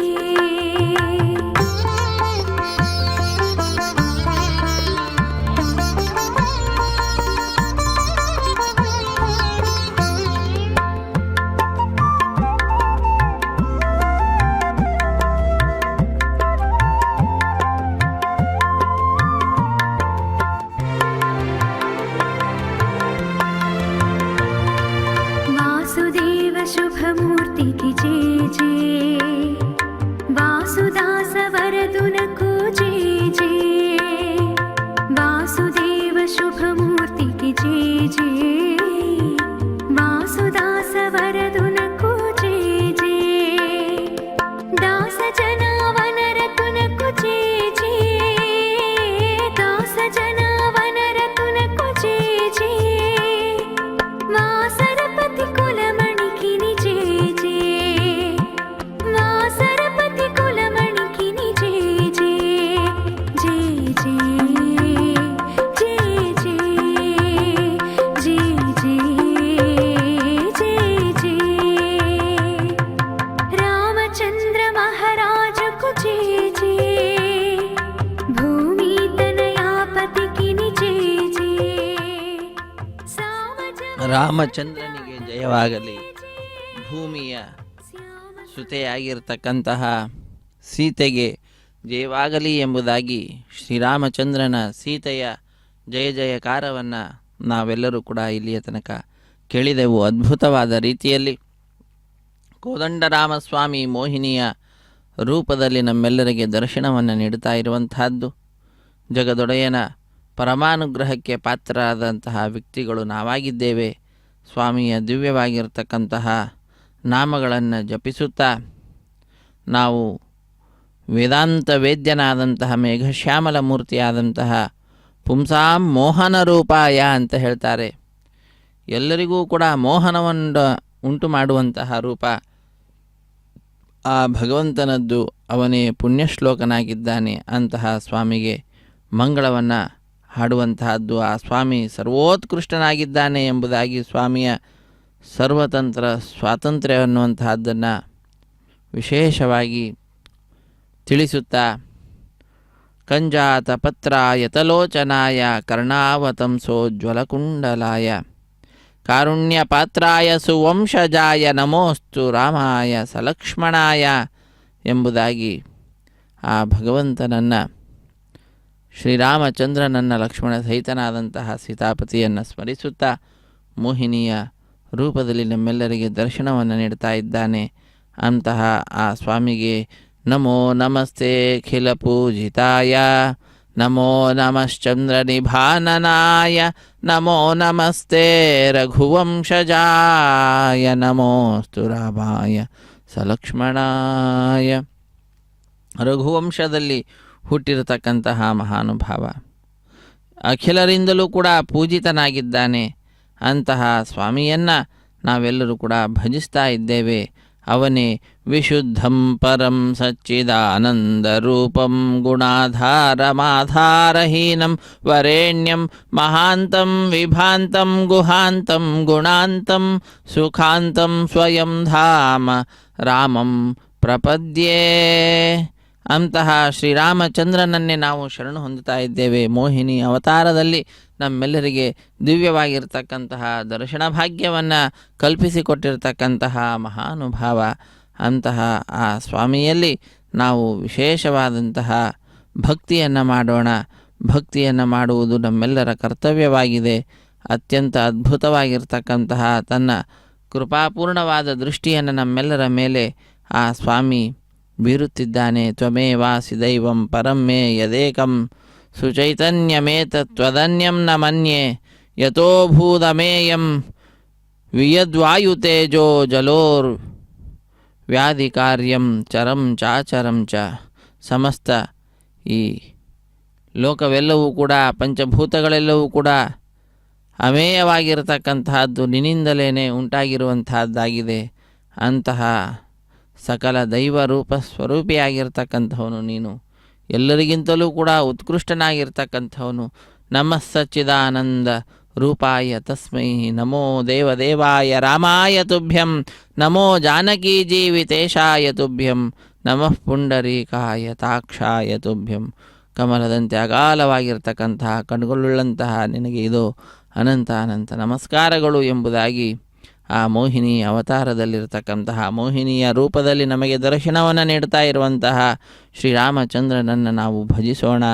D: वासुदेव शुभमूर्ति की जय जय वासुदास वरदुन को जय जय वासुदेव शुभमूर्ति की जय जय वासुदास वरदुन को जय जय दास जना वनरतुन को जय जय दास जना वनरतुन को जय जय वासरपति कुलमणि की नी जय जय वासरपति कुलमणि की नी जय जय जय जय जय जय जय जय रामचंद्र महाराज को जय जय भूमि तनयापति की नी जय जय
B: ರಾಮಚಂದ್ರನಿಗೆ ಜಯವಾಗಲಿ. ಭೂಮಿಯ ಸುತೆಯಾಗಿರ್ತಕ್ಕಂತಹ ಸೀತೆಗೆ ಜಯವಾಗಲಿ ಎಂಬುದಾಗಿ ಶ್ರೀರಾಮಚಂದ್ರನ ಸೀತೆಯ ಜಯ ಜಯಕಾರವನ್ನು ನಾವೆಲ್ಲರೂ ಕೂಡ ಇಲ್ಲಿಯ ತನಕ ಕೇಳಿದೆವು. ಅದ್ಭುತವಾದ ರೀತಿಯಲ್ಲಿ ಕೋದಂಡರಾಮಸ್ವಾಮಿ ಮೋಹಿನಿಯ ರೂಪದಲ್ಲಿ ನಮ್ಮೆಲ್ಲರಿಗೆ ದರ್ಶನವನ್ನು ನೀಡುತ್ತಾ ಇರುವಂತಹದ್ದು. ಜಗದೊಡೆಯನ ಪರಮಾನುಗ್ರಹಕ್ಕೆ ಪಾತ್ರರಾದಂತಹ ವ್ಯಕ್ತಿಗಳು ನಾವಾಗಿದ್ದೇವೆ. ಸ್ವಾಮಿಯ ದಿವ್ಯವಾಗಿರ್ತಕ್ಕಂತಹ ನಾಮಗಳನ್ನು ಜಪಿಸುತ್ತಾ ನಾವು ವೇದಾಂತ ವೇದ್ಯನಾದಂತಹ ಮೇಘಶ್ಯಾಮಲ ಮೂರ್ತಿಯಾದಂತಹ ಪುಂಸಾಂ ಮೋಹನ ರೂಪಾಯ ಅಂತ ಹೇಳ್ತಾರೆ. ಎಲ್ಲರಿಗೂ ಕೂಡ ಮೋಹನವನ್ನು ಉಂಟು ಮಾಡುವಂತಹ ರೂಪ ಆ ಭಗವಂತನದ್ದು. ಅವನೇ ಪುಣ್ಯಶ್ಲೋಕನಾಗಿದ್ದಾನೆ. ಅಂತಹ ಸ್ವಾಮಿಗೆ ಮಂಗಳವನ್ನು ಹಾಡುವಂತಹದ್ದು. ಆ ಸ್ವಾಮಿ ಸರ್ವೋತ್ಕೃಷ್ಟನಾಗಿದ್ದಾನೆ ಎಂಬುದಾಗಿ ಸ್ವಾಮಿಯ ಸರ್ವತಂತ್ರ ಸ್ವಾತಂತ್ರ್ಯ ಅನ್ನುವಂತಹದ್ದನ್ನು ವಿಶೇಷವಾಗಿ ತಿಳಿಸುತ್ತಾ ಕಂಜಾತ ಪತ್ರಾಯ ತಲೋಚನಾಯ ಕರ್ಣಾವತಂಸೋಜ್ವಲಕುಂಡಲಾಯ ಕಾರುಣ್ಯ ಪಾತ್ರಾಯ ಸುವಂಶಜಾಯ ನಮೋಸ್ತು ರಾಮಾಯ ಸಲಕ್ಷ್ಮಣಾಯ ಎಂಬುದಾಗಿ ಆ ಭಗವಂತನನ್ನು ಶ್ರೀರಾಮಚಂದ್ರನನ್ನ ಲಕ್ಷ್ಮಣ ಸಹಿತನಾದಂತಹ ಸೀತಾಪತಿಯನ್ನು ಸ್ಮರಿಸುತ್ತಾ ಮೋಹಿನಿಯ ರೂಪದಲ್ಲಿ ನಮ್ಮೆಲ್ಲರಿಗೆ ದರ್ಶನವನ್ನು ನೀಡ್ತಾ ಇದ್ದಾನೆ. ಅಂತಹ ಆ ಸ್ವಾಮಿಗೆ ನಮೋ ನಮಸ್ತೆ ಖಿಲ ಪೂಜಿತಾಯ ನಮೋ ನಮಶ್ಚಂದ್ರ ನಿಭಾನನಾಯ ನಮೋ ನಮಸ್ತೆ ರಘುವಂಶಜಾಯ ನಮೋಸ್ತು ರಾಮಾಯ ಸಲಕ್ಷ್ಮಣಾಯ. ರಘುವಂಶದಲ್ಲಿ ಹುಟ್ಟಿರತಕ್ಕಂತಹ ಮಹಾನುಭಾವ, ಅಖಿಲರಿಂದಲೂ ಕೂಡ ಪೂಜಿತನಾಗಿದ್ದಾನೆ. ಅಂತಹ ಸ್ವಾಮಿಯನ್ನು ನಾವೆಲ್ಲರೂ ಕೂಡ ಭಜಿಸ್ತಾ ಇದ್ದೇವೆ. ಅವನೇ ವಿಶುದ್ಧಂ ಪರಂ ಸಚ್ಚಿದಾನಂದರೂಪಂ ಗುಣಾಧಾರಮಾಧಾರಹೀನಂ ವರೇಣ್ಯಂ ಮಹಾಂತಂ ವಿಭಾಂತಂ ಗುಹಾಂತಂ ಗುಣಾಂತಂ ಸುಖಾಂತಂ ಸ್ವಯಂ ಧಾಮ ರಾಮಂ ಪ್ರಪದ್ಯೇ. ಅಂತಹ ಶ್ರೀರಾಮಚಂದ್ರನನ್ನೇ ನಾವು ಶರಣು ಹೊಂದುತ್ತಾ ಇದ್ದೇವೆ. ಮೋಹಿನಿ ಅವತಾರದಲ್ಲಿ ನಮ್ಮೆಲ್ಲರಿಗೆ ದಿವ್ಯವಾಗಿರ್ತಕ್ಕಂತಹ ದರ್ಶನ ಭಾಗ್ಯವನ್ನು ಕಲ್ಪಿಸಿಕೊಟ್ಟಿರ್ತಕ್ಕಂತಹ ಮಹಾನುಭಾವ. ಅಂತಹ ಆ ಸ್ವಾಮಿಯಲ್ಲಿ ನಾವು ವಿಶೇಷವಾದಂತಹ ಭಕ್ತಿಯನ್ನು ಮಾಡೋಣ. ಭಕ್ತಿಯನ್ನು ಮಾಡುವುದು ನಮ್ಮೆಲ್ಲರ ಕರ್ತವ್ಯವಾಗಿದೆ. ಅತ್ಯಂತ ಅದ್ಭುತವಾಗಿರ್ತಕ್ಕಂತಹ ತನ್ನ ಕೃಪಾಪೂರ್ಣವಾದ ದೃಷ್ಟಿಯನ್ನು ನಮ್ಮೆಲ್ಲರ ಮೇಲೆ ಆ ಸ್ವಾಮಿ ಬೀರುತ್ತಿದ್ದಾನೆ. ತ್ವಮೇವಾಸಿ ದೈವಂ ಪರಂ ಮೇ ಯದೇಕಂ ಸುಚೈತನ್ಯಮೇತತ್ವದನ್ಯಂ ನ ಮನ್ಯೆ ಯಥೋಭೂತಮೇಯಂ ವಿಯದ್ವಾಯುತೇಜೋ ಜಲೋರ್ ವ್ಯಾಧಿ ಕಾರ್ಯಂ ಚರಂ ಚಾಚರಂ ಚ. ಸಮಸ್ತ ಈ ಲೋಕವೆಲ್ಲವೂ ಕೂಡ, ಪಂಚಭೂತಗಳೆಲ್ಲವೂ ಕೂಡ ಅಮೇಯವಾಗಿರತಕ್ಕಂತಹದ್ದು ನಿನ್ನಿಂದಲೇ ಉಂಟಾಗಿರುವಂತಹದ್ದಾಗಿದೆ. ಅಂತಹ ಸಕಲ ದೈವ ರೂಪ ಸ್ವರೂಪಿಯಾಗಿರ್ತಕ್ಕಂಥವನು ನೀನು. ಎಲ್ಲರಿಗಿಂತಲೂ ಕೂಡ ಉತ್ಕೃಷ್ಟನಾಗಿರ್ತಕ್ಕಂಥವನು. ನಮಃ ಸಚ್ಚಿದಾನಂದ ರೂಪಾಯ ತಸ್ಮೈ ನಮೋ ದೇವದೇವಾಯ ರಾಮಾಯ ತುಭ್ಯಂ ನಮೋ ಜಾನಕೀ ಜೀವಿತೇಶಾಯ ತುಭ್ಯಂ ನಮಃ ಪುಂಡರೀಕಾಯ ತಾಕ್ಷಾಯ ತುಭ್ಯಂ. ಕಮಲದಂತೆ ಅಗಾಲವಾಗಿರ್ತಕ್ಕಂತಹ ಕಣ್ಗಳುಳ್ಳಂತಹ ನಿನಗೆ ಇದು ಅನಂತ ಅನಂತ ನಮಸ್ಕಾರಗಳು ಎಂಬುದಾಗಿ ಆ ಮೋಹಿನಿ ಅವತಾರದಲ್ಲಿರ್ತಕ್ಕಂತಹ, ಮೋಹಿನಿಯ ರೂಪದಲ್ಲಿ ನಮಗೆ ದರ್ಶನವನ್ನು ನೀಡ್ತಾ ಇರುವಂತಹ ಶ್ರೀರಾಮಚಂದ್ರನನ್ನು ನಾವು ಭಜಿಸೋಣ.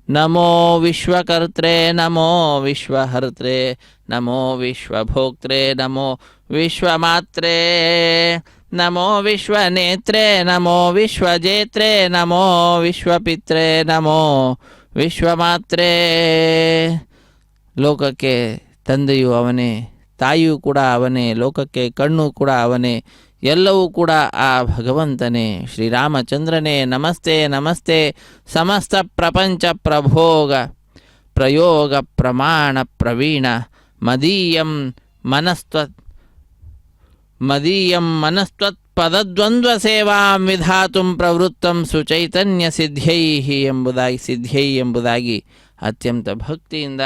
B: ನಮೋ ವಿಶ್ವಕರ್ತೃ ನಮೋ ವಿಶ್ವಹರ್ತೃ ನಮೋ ವಿಶ್ವಭೋಕ್ತೃ ನಮೋ ವಿಶ್ವಮಾತ್ರೇ ನಮೋ ವಿಶ್ವನೇತ್ರೇ ನಮೋ ವಿಶ್ವಜೇತ್ರೇ ನಮೋ ವಿಶ್ವಪಿತ್ರೇ ನಮೋ ವಿಶ್ವಮಾತ್ರೇ. ಲೋಕಕ್ಕೆ ತಂದೆಯು ಅವನೇ, ತಾಯಿಯೂ ಕೂಡ ಅವನೇ, ಲೋಕಕ್ಕೆ ಕಣ್ಣು ಕೂಡ ಅವನೇ, ಎಲ್ಲವೂ ಕೂಡ ಆ ಭಗವಂತನೇ ಶ್ರೀರಾಮಚಂದ್ರನೇ. ನಮಸ್ತೆ ನಮಸ್ತೆ ಸಮಸ್ತ ಪ್ರಪಂಚ ಪ್ರಭೋಗ ಪ್ರಯೋಗ ಪ್ರಮಾಣ ಪ್ರವೀಣ ಮದೀಯಂ ಮನಸ್ತ್ವತ್ ಪದದ್ವಂದ್ವ ಸೇವಾಂ ವಿಧಾತುಂ ಪ್ರವೃತ್ತಂ ಸುಚೈತನ್ಯ ಸಿದ್ಧೈ ಎಂಬುದಾಗಿ ಅತ್ಯಂತ ಭಕ್ತಿಯಿಂದ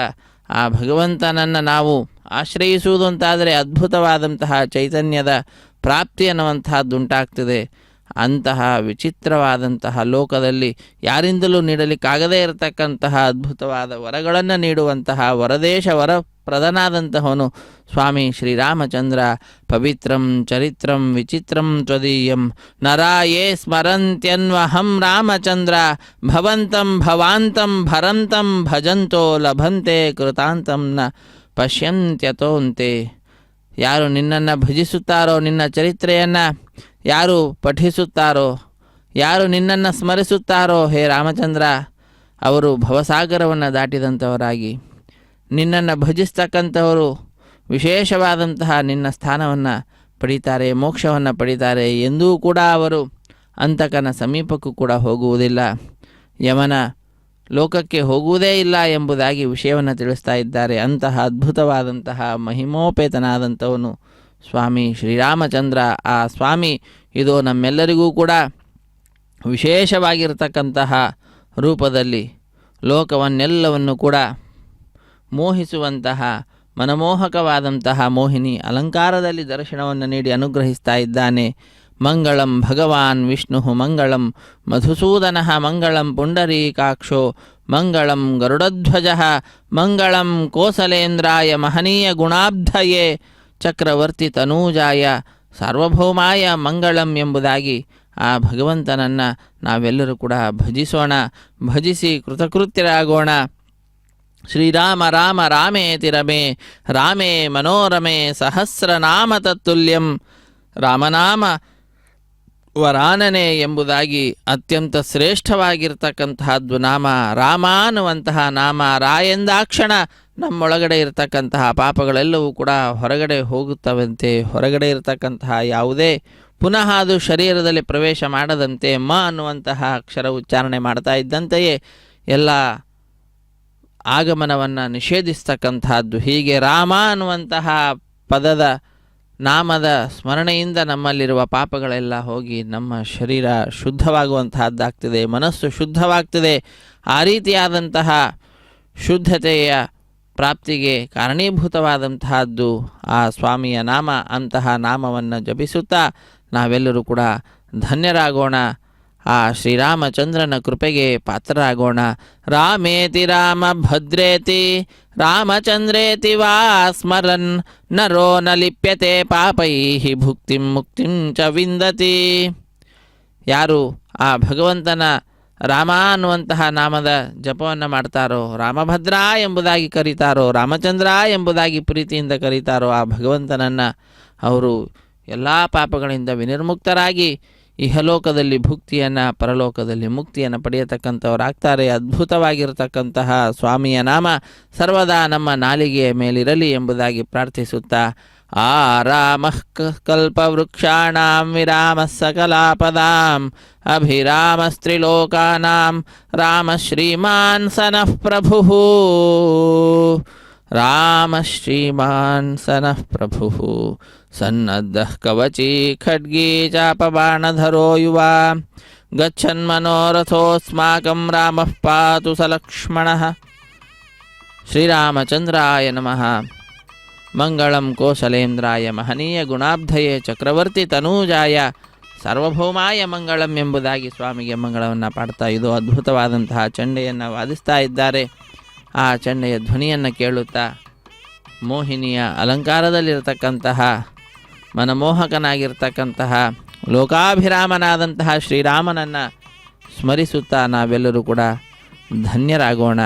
B: ಆ ಭಗವಂತನನ್ನು ನಾವು ಆಶ್ರಯಿಸುವುದು ಅಂತಾದರೆ ಅದ್ಭುತವಾದಂತಹ ಚೈತನ್ಯದ ಪ್ರಾಪ್ತಿ ಅನ್ನುವಂತಹದ್ದುಂಟಾಗ್ತದೆ. ಅಂತಹ ವಿಚಿತ್ರವಾದಂತಹ ಲೋಕದಲ್ಲಿ ಯಾರಿಂದಲೂ ನೀಡಲಿಕ್ಕಾಗದೇ ಇರತಕ್ಕಂತಹ ಅದ್ಭುತವಾದ ವರಗಳನ್ನು ನೀಡುವಂತಹ ವರದೇಶ ವರಪ್ರದನಾದಂತಹವನು ಸ್ವಾಮಿ ಶ್ರೀರಾಮಚಂದ್ರ. ಪವಿತ್ರಂ ಚರಿತ್ರಂ ವಿಚಿತ್ರಂ ತ್ವದೀಯಂ ನರಾಯೇ ಸ್ಮರಂತ್ಯನ್ವಹಂ ರಾಮಚಂದ್ರ ಭವಂತಂ ಭವಾಂತಂ ಭರಂತಂ ಭಜಂತೋ ಲಭಂತೆ ಕೃತಾಂತಂ ನ ಪಶ್ಯಂತ್ಯತೋಂತೆ. ಯಾರು ನಿನ್ನನ್ನು ಭಜಿಸುತ್ತಾರೋ, ನಿನ್ನ ಚರಿತ್ರೆಯನ್ನು ಯಾರು ಪಠಿಸುತ್ತಾರೋ, ಯಾರು ನಿನ್ನನ್ನು ಸ್ಮರಿಸುತ್ತಾರೋ ಹೇ ರಾಮಚಂದ್ರ, ಅವರು ಭವಸಾಗರವನ್ನು ದಾಟಿದಂಥವರಾಗಿ, ನಿನ್ನನ್ನು ಭಜಿಸ್ತಕ್ಕಂಥವರು ವಿಶೇಷವಾದಂತಹ ನಿನ್ನ ಸ್ಥಾನವನ್ನು ಪಡೀತಾರೆ, ಮೋಕ್ಷವನ್ನು ಪಡೀತಾರೆ. ಎಂದೂ ಕೂಡ ಅವರು ಅಂತಕನ ಸಮೀಪಕ್ಕೂ ಕೂಡ ಹೋಗುವುದಿಲ್ಲ, ಯಮನ ಲೋಕಕ್ಕೆ ಹೋಗುವುದೇ ಇಲ್ಲ ಎಂಬುದಾಗಿ ವಿಷಯವನ್ನು ತಿಳಿಸ್ತಾ ಇದ್ದಾರೆ. ಅಂತಹ ಅದ್ಭುತವಾದಂತಹ ಮಹಿಮೋಪೇತನಾದಂಥವನು ಸ್ವಾಮಿ ಶ್ರೀರಾಮಚಂದ್ರ. ಆ ಸ್ವಾಮಿ ಇದು ನಮ್ಮೆಲ್ಲರಿಗೂ ಕೂಡ ವಿಶೇಷವಾಗಿರ್ತಕ್ಕಂತಹ ರೂಪದಲ್ಲಿ ಲೋಕವನ್ನೆಲ್ಲವನ್ನು ಕೂಡ ಮೋಹಿಸುವಂತಹ ಮನಮೋಹಕವಾದಂತಹ ಮೋಹಿನಿ ಅಲಂಕಾರದಲ್ಲಿ ದರ್ಶನವನ್ನು ನೀಡಿ ಅನುಗ್ರಹಿಸ್ತಾ ಇದ್ದಾನೆ. ಮಂಗಳಂ ಭಗವಾನ್ ವಿಷ್ಣು ಮಂಗಳಂ ಮಧುಸೂದನ ಮಂಗಳಂ ಪುಂಡರೀಕಾಕ್ಷೋ ಮಂಗಳಂ ಗರುಡಧ್ವಜ ಮಂಗಳಂ ಕೋಸಲೇಂದ್ರಾಯ ಮಹನೀಯ ಗುಣಾಬ್ಧಯೇ ಚಕ್ರವರ್ತಿ ತನೂಜಾಯ ಸಾರ್ವಭೌಮಾಯ ಮಂಗಳಂ ಎಂಬುದಾಗಿ ಆ ಭಗವಂತನನ್ನು ನಾವೆಲ್ಲರೂ ಕೂಡ ಭಜಿಸೋಣ. ಭಜಿಸಿ ಕೃತಕೃತ್ಯರಾಗೋಣ. ಶ್ರೀರಾಮ ರಾಮ ರಾಮೇತಿ ರಮೇ ರಾಮೇ ಮನೋರಮೆ ಸಹಸ್ರನಾಮ ತತ್ತುಲ್ಯಂ ರಾಮನಾಮ ವರಾನನೆ ಎಂಬುದಾಗಿ ಅತ್ಯಂತ ಶ್ರೇಷ್ಠವಾಗಿರ್ತಕ್ಕಂತಹದ್ದು ನಾಮ ರಾಮ ಅನ್ನುವಂತಹ ನಾಮ. ರಾ ಎಂದಾಕ್ಷಣ ನಮ್ಮೊಳಗಡೆ ಇರತಕ್ಕಂತಹ ಪಾಪಗಳೆಲ್ಲವೂ ಕೂಡ ಹೊರಗಡೆ ಹೋಗುತ್ತವಂತೆ. ಹೊರಗಡೆ ಇರತಕ್ಕಂತಹ ಯಾವುದೇ ಪುನಃ ಅದು ಶರೀರದಲ್ಲಿ ಪ್ರವೇಶ ಮಾಡದಂತೆ ಮ ಅನ್ನುವಂತಹ ಅಕ್ಷರ ಉಚ್ಚಾರಣೆ ಮಾಡ್ತಾ ಇದ್ದಂತೆಯೇ ಎಲ್ಲ ಆಗಮನವನ್ನು ನಿಷೇಧಿಸ್ತಕ್ಕಂತಹದ್ದು. ಹೀಗೆ ರಾಮ ಅನ್ನುವಂತಹ ಪದದ ನಾಮದ ಸ್ಮರಣೆಯಿಂದ ನಮ್ಮಲ್ಲಿರುವ ಪಾಪಗಳೆಲ್ಲ ಹೋಗಿ ನಮ್ಮ ಶರೀರ ಶುದ್ಧವಾಗುವಂತಹದ್ದಾಗ್ತದೆ, ಮನಸ್ಸು ಶುದ್ಧವಾಗ್ತದೆ. ಆ ರೀತಿಯಾದಂತಹ ಶುದ್ಧತೆಯ ಪ್ರಾಪ್ತಿಗೆ ಕಾರಣೀಭೂತವಾದಂತಹದ್ದು ಆ ಸ್ವಾಮಿಯ ನಾಮ. ಅಂತಹ ನಾಮವನ್ನು ಜಪಿಸುತ್ತಾ ನಾವೆಲ್ಲರೂ ಕೂಡ ಧನ್ಯರಾಗೋಣ. ಆ ಶ್ರೀರಾಮಚಂದ್ರನ ಕೃಪೆಗೆ ಪಾತ್ರರಾಗೋಣ. ರಾಮೇತಿ ರಾಮ ಭದ್ರೇತಿ ರಾಮಚಂದ್ರೇತಿ ವಾ ಸ್ಮರನ್ ನರೋ ನ ಲಿಪ್ಯತೆ ಪಾಪೈಹಿ ಭುಕ್ತಿಂ ಮುಕ್ತಿಂ ಚ ವಿಂದತಿ. ಯಾರು ಆ ಭಗವಂತನ ರಾಮ ಅನ್ನುವಂತಹ ನಾಮದ ಜಪವನ್ನು ಮಾಡ್ತಾರೋ, ರಾಮಭದ್ರ ಎಂಬುದಾಗಿ ಕರೀತಾರೋ, ರಾಮಚಂದ್ರ ಎಂಬುದಾಗಿ ಪ್ರೀತಿಯಿಂದ ಕರೀತಾರೋ ಆ ಭಗವಂತನನ್ನು ಅವರು ಎಲ್ಲ ಪಾಪಗಳಿಂದ ವಿನಿರ್ಮುಕ್ತರಾಗಿ ಇಹಲೋಕದಲ್ಲಿ ಭುಕ್ತಿಯನ್ನು, ಪರಲೋಕದಲ್ಲಿ ಮುಕ್ತಿಯನ್ನು ಪಡೆಯತಕ್ಕಂಥವರಾಗ್ತಾರೆ. ಅದ್ಭುತವಾಗಿರತಕ್ಕಂತಹ ಸ್ವಾಮಿಯ ನಾಮ ಸರ್ವದಾ ನಮ್ಮ ನಾಲಿಗೆಯ ಮೇಲಿರಲಿ ಎಂಬುದಾಗಿ ಪ್ರಾರ್ಥಿಸುತ್ತಾ, ಆರಾಮಃ ಕಲ್ಪವೃಕ್ಷಾಣಾಂ ವಿರಾಮಃ ಸಕಲಾಪದಾಂ ಅಭಿರಾಮಸ್ತ್ರಿಲೋಕಾನಾಂ ರಾಮ ಶ್ರೀಮಾನ್ ಸನಃ ಪ್ರಭುಃ. ರಾಮ ಶ್ರೀಮಾನ್ ಸನಃ ಪ್ರಭುಃ ಸನ್ನದ್ಧಃ ಕವಚೀ ಖಡ್ಗೀ ಚಾಪಬಾಣಧರೋ ಯುವಾ ಗಚ್ಚನ್ಮನೋರಥೋಸ್ಮಾಕಂ ರಾಮಃ ಪಾತು ಸಲಕ್ಷ್ಮಣಃ. ಶ್ರೀರಾಮಚಂದ್ರಾಯ ನಮಃ. ಮಂಗಳಂ ಕೋಸಲೇಂದ್ರಾಯ ಮಹನೀಯ ಗುಣಾಬ್ಧಯೇ ಚಕ್ರವರ್ತಿ ತನೂಜಾಯ ಸಾರ್ವಭೌಮಾಯ ಮಂಗಳಂ ಎಂಬುದಾಗಿ ಸ್ವಾಮಿಗೆ ಮಂಗಳವನ್ನು ಪಾಡ್ತಾ ಇದು ಅದ್ಭುತವಾದಂತಹ ಚಂಡೆಯನ್ನು ವಾದಿಸ್ತಾ ಇದ್ದಾರೆ. ಆ ಚಂಡೆಯ ಧ್ವನಿಯನ್ನು ಕೇಳುತ್ತಾ ಮೋಹಿನಿಯ ಅಲಂಕಾರದಲ್ಲಿರತಕ್ಕಂತಹ ಮನಮೋಹಕನಾಗಿರ್ತಕ್ಕಂತಹ ಲೋಕಾಭಿರಾಮನಾದಂತಹ ಶ್ರೀರಾಮನನ್ನು ಸ್ಮರಿಸುತ್ತಾ ನಾವೆಲ್ಲರೂ ಕೂಡ ಧನ್ಯರಾಗೋಣ.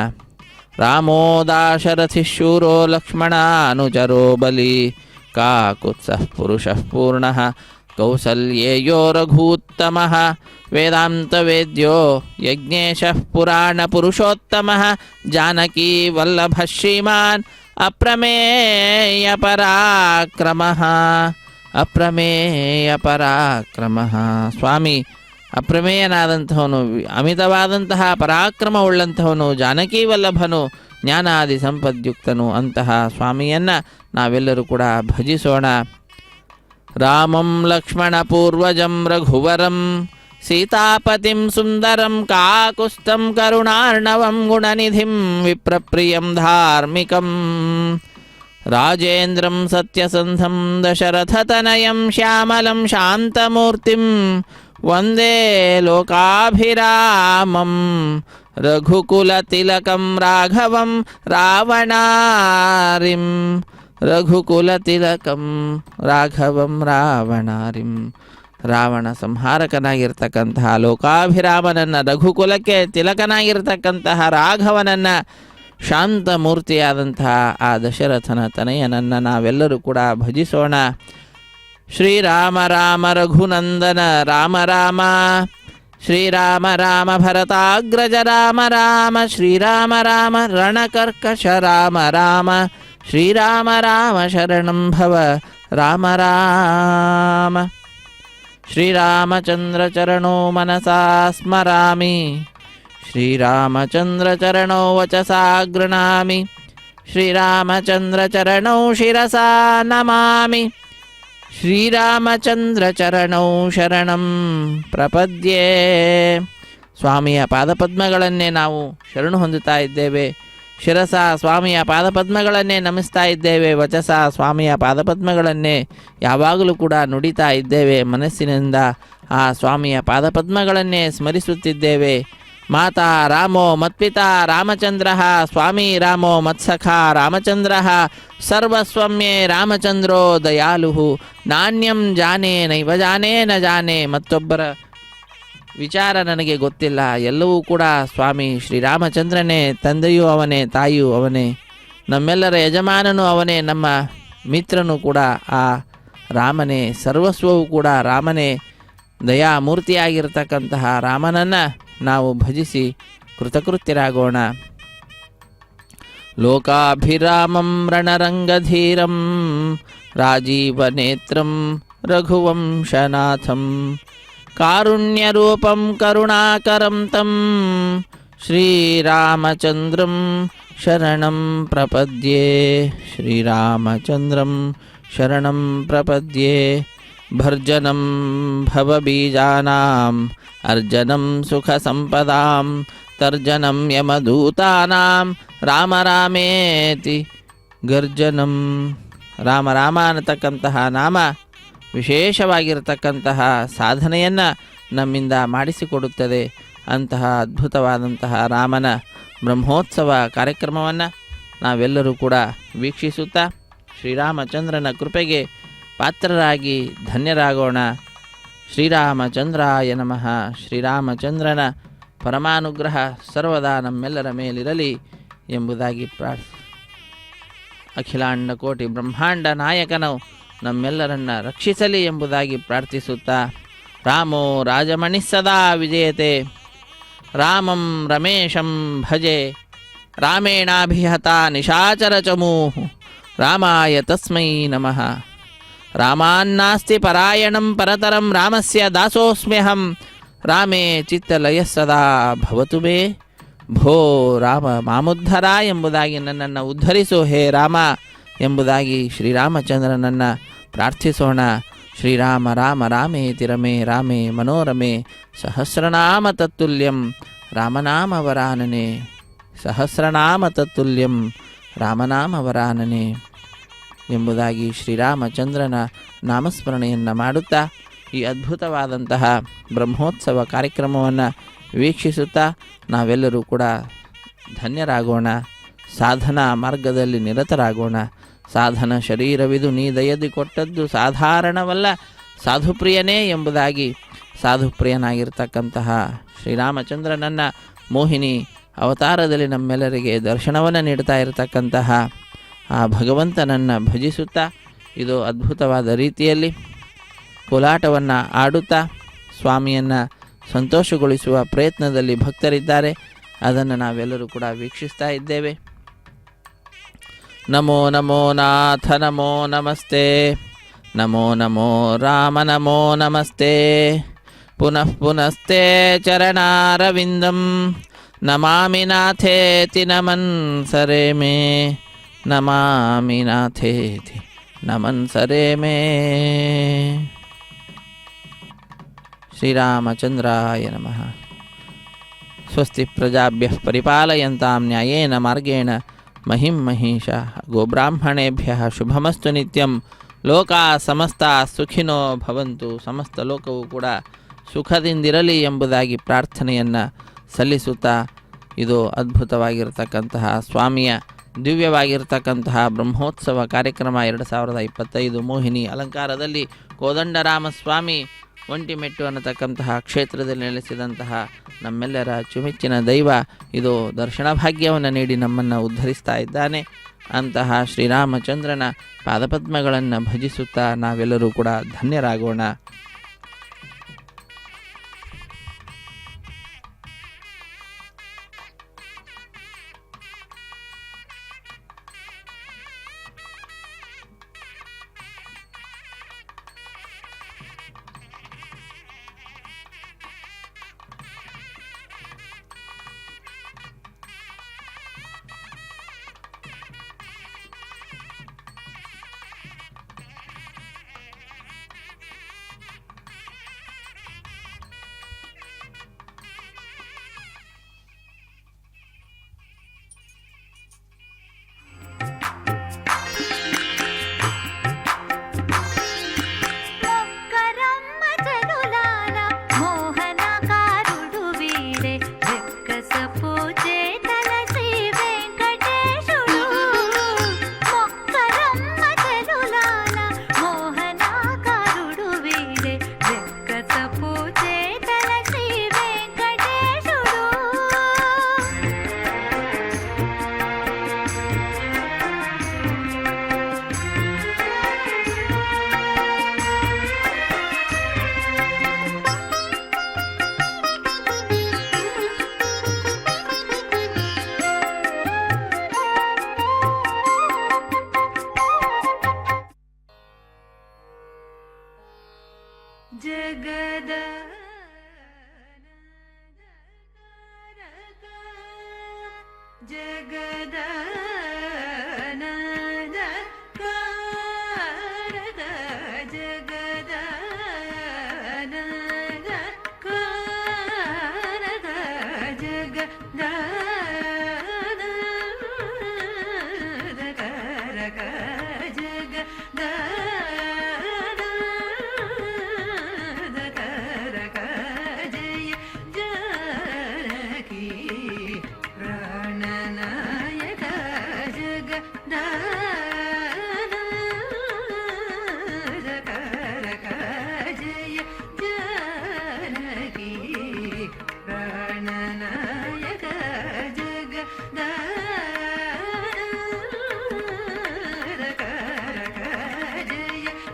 B: ರಾಮೋ ದಾಶರಥಿಶೂರೋ ಲಕ್ಷ್ಮಣ ಅನುಚರೋ ಬಲಿ ಕಾಕುತ್ಸಃ ಪುರುಷಃ ಪೂರ್ಣಃ ಕೌಸಲ್ಯೇಯೋ ರಘೂತ್ತಮಃ ವೇದಾಂತವೇದ್ಯೋ ಯಜ್ಞೇಶಃ ಪುರಾಣ ಪುರುಷೋತ್ತಮಃ ಜಾನಕೀ ವಲ್ಲಭ ಶ್ರೀಮಾನ್ ಅಪ್ರಮೇಯ ಪರಾಕ್ರಮಃ. ಅಪ್ರಮೇಯ ಪರಾಕ್ರಮಃ. ಸ್ವಾಮಿ ಅಪ್ರಮೇಯನಾದಂಥವನು, ಅಮಿತವಾದಂತಹ ಪರಾಕ್ರಮವುಳ್ಳಂಥವನು, ಜಾನಕೀ ವಲ್ಲಭನು, ಜ್ಞಾನಾದಿ ಸಂಪದ್ಯುಕ್ತನು. ಅಂತಹ ಸ್ವಾಮಿಯನ್ನು ನಾವೆಲ್ಲರೂ ಕೂಡ ಭಜಿಸೋಣ. ರಾಮಂ ಲಕ್ಷ್ಮಣ ಪೂರ್ವಜಂ ರಘುವರಂ ಸೀತಾಪತಿಂ ಸುಂದರಂ ಕಾಕುಸ್ಥಂ ಕರುಣಾರ್ಣವಂ ಗುಣನಿಧಿಂ ವಿಪ್ರಪ್ರಿಯಂ ಧಾರ್ಮಿಕಂ ರಾಜೇಂದ್ರಂ ಸತ್ಯಸಂಧಂ ದಶರಥತನಯಂ ಶ್ಯಾಮಲಂ ಶಾಂತಮೂರ್ತಿಂ ವಂದೇ ಲೋಕಾಭಿರಾಮಂ ರಘುಕುಲತಿಲಕಂ ರಾಘವಂ ರಾವಣಾರಿಂ ರಘುಕುಲತಿಲಕಂ ರಾಘವಂ ರಾವಣಾರಿಂ. ರಾವಣ ಸಂಹಾರಕನಾಗಿರ್ತಕ್ಕಂತಹ ಲೋಕಾಭಿರಾಮನನ್ನು, ರಘುಕುಲಕ್ಕೆ ತಿಲಕನಾಗಿರ್ತಕ್ಕಂತಹ ರಾಘವನನ್ನು, ಶಾಂತಮೂರ್ತಿಯಾದಂತಹ ಆ ದಶರಥನ ತನಯನನ್ನು ನಾವೆಲ್ಲರೂ ಕೂಡ ಭಜಿಸೋಣ. ಶ್ರೀರಾಮ ರಾಮ ರಘುನಂದನ ರಾಮ ರಾಮ, ಶ್ರೀರಾಮ ರಾಮ ಭರತಾಗ್ರಜ ರಾಮ ರಾಮ, ಶ್ರೀರಾಮ ರಾಮ ರಣಕರ್ಕಶ ರಾಮ ರಾಮ, ಶ್ರೀರಾಮ ರಾಮ ಶರಣಂ ಭವ ರಾಮ ರಾಮ. ಶ್ರೀರಾಮಚಂದ್ರ ಚರಣೋ ಮನಸಾ ಸ್ಮರಾಮಿ, ಶ್ರೀರಾಮಚಂದ್ರ ಚರಣೋ ವಚಸಾ ಗೃಣಾಮಿ, ಶ್ರೀರಾಮಚಂದ್ರ ಚರಣೋ ಶಿರಸಾ ನಮಾಮಿ, ಶ್ರೀರಾಮಚಂದ್ರ ಚರಣೌ ಶರಣಂ ಪ್ರಪದ್ಯೆ. ಸ್ವಾಮಿಯ ಪಾದಪದ್ಮಗಳನ್ನೇ ನಾವು ಶರಣು ಹೊಂದುತ್ತಾ ಇದ್ದೇವೆ. ಶಿರಸ ಸ್ವಾಮಿಯ ಪಾದಪದ್ಮಗಳನ್ನೇ ನಮಿಸ್ತಾ ಇದ್ದೇವೆ. ವಚಸ ಸ್ವಾಮಿಯ ಪಾದಪದ್ಮಗಳನ್ನೇ ಯಾವಾಗಲೂ ಕೂಡ ನುಡಿತಾ ಇದ್ದೇವೆ. ಮನಸ್ಸಿನಿಂದ ಆ ಸ್ವಾಮಿಯ ಪಾದಪದ್ಮಗಳನ್ನೇ ಸ್ಮರಿಸುತ್ತಿದ್ದೇವೆ. ಮಾತಾ ರಾಮೋ ಮತ್ಪಿತಾ ರಾಮಚಂದ್ರ, ಸ್ವಾಮಿ ರಾಮೋ ಮತ್ಸಖ ರಾಮಚಂದ್ರ, ಸರ್ವಸ್ವಮ್ಯೇ ರಾಮಚಂದ್ರೋ ದಯಾಲು, ನಾಣ್ಯಂ ಜಾನೇ ನೈವ ಜಾನೇ ನ ಜಾನೇ. ಮತ್ತೊಬ್ಬರ ವಿಚಾರ ನನಗೆ ಗೊತ್ತಿಲ್ಲ, ಎಲ್ಲವೂ ಕೂಡ ಸ್ವಾಮಿ ಶ್ರೀರಾಮಚಂದ್ರನೇ. ತಂದೆಯೂ ಅವನೇ, ತಾಯಿಯೂ ಅವನೇ, ನಮ್ಮೆಲ್ಲರ ಯಜಮಾನನೂ ಅವನೇ, ನಮ್ಮ ಮಿತ್ರನೂ ಕೂಡ ಆ ರಾಮನೇ, ಸರ್ವಸ್ವವೂ ಕೂಡ ರಾಮನೇ. ದಯಾಮೂರ್ತಿಯಾಗಿರ್ತಕ್ಕಂತಹ ರಾಮನನ್ನು ನಾವು ಭಜಿಸಿ ಕೃತಕೃತ್ಯರಾಗೋಣ. ಲೋಕಾಭಿರಾಮಂ ರಣರಂಗಧೀರಂ ರಾಜೀವನೇತ್ರಂ ರಘುವಂಶನಾಥಂ ಕಾರುಣ್ಯರೂಪಂ ಕರುಣಾಕರಂ ತಂ ಶ್ರೀರಾಮಚಂದ್ರಂ ಶರಣಂ ಪ್ರಪದ್ಯೆ. ಶ್ರೀರಾಮಚಂದ್ರಂ ಶರಣಂ ಪ್ರಪದ್ಯೆ. ಭರ್ಜನಂ ಭವಬೀಜಾನಾಂ ಅರ್ಜನಂ ಸುಖಸಂಪದಾಂ ತರ್ಜನಂ ಯಮದೂತಾನಾಂ ರಾಮ ರಾಮೇತಿ ಗರ್ಜನಂ. ರಾಮ ರಾಮ ಅನ್ನತಕ್ಕಂತಹ ನಾಮ ವಿಶೇಷವಾಗಿರತಕ್ಕಂತಹ ಸಾಧನೆಯನ್ನು ನಮ್ಮಿಂದ ಮಾಡಿಸಿಕೊಡುತ್ತದೆ. ಅಂತಹ ಅದ್ಭುತವಾದಂತಹ ರಾಮನ ಬ್ರಹ್ಮೋತ್ಸವ ಕಾರ್ಯಕ್ರಮವನ್ನು ನಾವೆಲ್ಲರೂ ಕೂಡ ವೀಕ್ಷಿಸುತ್ತಾ ಶ್ರೀರಾಮಚಂದ್ರನ ಕೃಪೆಗೆ ಪಾತ್ರರಾಗಿ ಧನ್ಯರಾಗೋಣ. ಶ್ರೀರಾಮಚಂದ್ರಾಯ ನಮಃ. ಶ್ರೀರಾಮಚಂದ್ರನ ಪರಮಾನುಗ್ರಹ ಸರ್ವದಾ ನಮ್ಮೆಲ್ಲರ ಮೇಲಿರಲಿ ಎಂಬುದಾಗಿ ಅಖಿಲಾಂಡ ಕೋಟಿ ಬ್ರಹ್ಮಾಂಡ ನಾಯಕನು ನಮ್ಮೆಲ್ಲರನ್ನ ರಕ್ಷಿಸಲಿ ಎಂಬುದಾಗಿ ಪ್ರಾರ್ಥಿಸುತ್ತಾ ರಾಮೋ ರಾಜಮಣಿಃ ಸದಾ ವಿಜಯತೆ ರಾಮಂ ರಮೇಶಂ ಭಜೆ ರಾಮೇಣಾಭಿಹತ ನಿಶಾಚರಚಮೂಃ ರಾಮಾಯ ತಸ್ಮೈ ನಮಃ. ರಾಮಾನ್ನಾಸ್ತಿ ಪರಾಯಣಂ ಪರತರಂ ರಾಮಸ್ಯ ದಾಸೋಸ್ಮ್ಯಹಂ ರಾಮೇ ಚಿತ್ತಲಯ ಸದಾ ಭವತು ಮೇ ಭೋ ರಾಮ ಮಾಮುದ್ಧರ ಎಂಬುದಾಗಿ ನನ್ನನ್ನು ಉದ್ಧರಿಸು ಹೇ ರಾಮ ಎಂಬುದಾಗಿ ಶ್ರೀರಾಮಚಂದ್ರನನ್ನು ಪ್ರಾರ್ಥಿಸೋಣ. ಶ್ರೀರಾಮ ರಾಮ ರಾಮೇತಿ ರಮೇ ರಾಮೇ ಮನೋರಮೆ ಸಹಸ್ರನಾಮ ತತ್ತುಲ್ಯಂ ರಾಮನಾಮ ವರಾನನೆ ಸಹಸ್ರನಾಮ ತತ್ತುಲ್ಯಂ ರಾಮನಾಮ ವರಾನನೆ ಎಂಬುದಾಗಿ ಶ್ರೀರಾಮಚಂದ್ರನ ನಾಮಸ್ಮರಣೆಯನ್ನು ಮಾಡುತ್ತಾ ಈ ಅದ್ಭುತವಾದಂತಹ ಬ್ರಹ್ಮೋತ್ಸವ ಕಾರ್ಯಕ್ರಮವನ್ನು ವೀಕ್ಷಿಸುತ್ತಾ ನಾವೆಲ್ಲರೂ ಕೂಡ ಧನ್ಯರಾಗೋಣ. ಸಾಧನಾ ಮಾರ್ಗದಲ್ಲಿ ನಿರತರಾಗೋಣ. ಸಾಧನ ಶರೀರವಿದು ನೀ ದಯದಿ ಕೊಟ್ಟದ್ದು ಸಾಧಾರಣವಲ್ಲ ಸಾಧುಪ್ರಿಯನೇ ಎಂಬುದಾಗಿ ಸಾಧುಪ್ರಿಯನಾಗಿರ್ತಕ್ಕಂತಹ ಶ್ರೀರಾಮಚಂದ್ರನನ್ನು ಮೋಹಿನಿ ಅವತಾರದಲ್ಲಿ ನಮ್ಮೆಲ್ಲರಿಗೆ ದರ್ಶನವನ್ನು ನೀಡ್ತಾ ಇರತಕ್ಕಂತಹ ಆ ಭಗವಂತನನ್ನು ಭಜಿಸುತ್ತಾ ಇದು ಅದ್ಭುತವಾದ ರೀತಿಯಲ್ಲಿ ಕೋಲಾಟವನ್ನು ಆಡುತ್ತಾ ಸ್ವಾಮಿಯನ್ನು ಸಂತೋಷಗೊಳಿಸುವ ಪ್ರಯತ್ನದಲ್ಲಿ ಭಕ್ತರಿದ್ದಾರೆ. ಅದನ್ನು ನಾವೆಲ್ಲರೂ ಕೂಡ ವೀಕ್ಷಿಸ್ತಾ ಇದ್ದೇವೆ. ನಮೋ ನಮೋ ನಾಥ ನಮೋ ನಮಸ್ತೆ ನಮೋ ನಮೋ ರಾಮ ನಮೋ ನಮಸ್ತೆ ಪುನಃ ಪುನಸ್ತೆ ಚರಣಾರವಿಂದಂ ನಮಾಮಿ ನಾಥೇತಿ ನಮನ್ ಸರೆ ಮೇ ನಮಾಮಿ ನಾಥೇತಿ ನಮನ್ ಸರೆ ಮೇ. ಶ್ರೀರಾಮಚಂದ್ರಾಯ ನಮಃ. ಸ್ವಸ್ತಿ ಪ್ರಜಾಭ್ಯಃ ಪರಿಪಾಲಯಂತಾಂ ನ್ಯಾಯೇನ ಮಾರ್ಗೇಣ ಮಹಿಂ ಮಹಿಷಾ ಗೋಬ್ರಾಹ್ಮಣೇಭ್ಯಃ ಶುಭಮಸ್ತು ನಿತ್ಯಂ. ಲೋಕಾ ಸಮಸ್ತ ಸುಖಿನೋ ಭವಂತು. ಸಮಸ್ತ ಲೋಕವು ಕೂಡ ಸುಖದಿಂದಿರಲಿ ಎಂಬುದಾಗಿ ಪ್ರಾರ್ಥನೆಯನ್ನು ಸಲ್ಲಿಸುತ್ತಾ ಇದು ಅದ್ಭುತವಾಗಿರತಕ್ಕಂತಹ ಸ್ವಾಮಿಯ ದಿವ್ಯವಾಗಿರ್ತಕ್ಕಂತಹ ಬ್ರಹ್ಮೋತ್ಸವ ಕಾರ್ಯಕ್ರಮ 2025 ಮೋಹಿನಿ ಅಲಂಕಾರದಲ್ಲಿ ಕೋದಂಡರಾಮಸ್ವಾಮಿ ಒಂಟಿಮೆಟ್ಟು ಅನ್ನತಕ್ಕಂತಹ ಕ್ಷೇತ್ರದಲ್ಲಿ ನೆಲೆಸಿದಂತಹ ನಮ್ಮೆಲ್ಲರ ಅಚ್ಚುಮೆಚ್ಚಿನ ದೈವ ಇದು ದರ್ಶನ ಭಾಗ್ಯವನ್ನು ನೀಡಿ ನಮ್ಮನ್ನು ಉದ್ಧರಿಸ್ತಾ ಇದ್ದಾನೆ. ಅಂತಹ ಶ್ರೀರಾಮಚಂದ್ರನ ಪಾದಪದ್ಮಗಳನ್ನು ಭಜಿಸುತ್ತಾ ನಾವೆಲ್ಲರೂ ಕೂಡ ಧನ್ಯರಾಗೋಣ.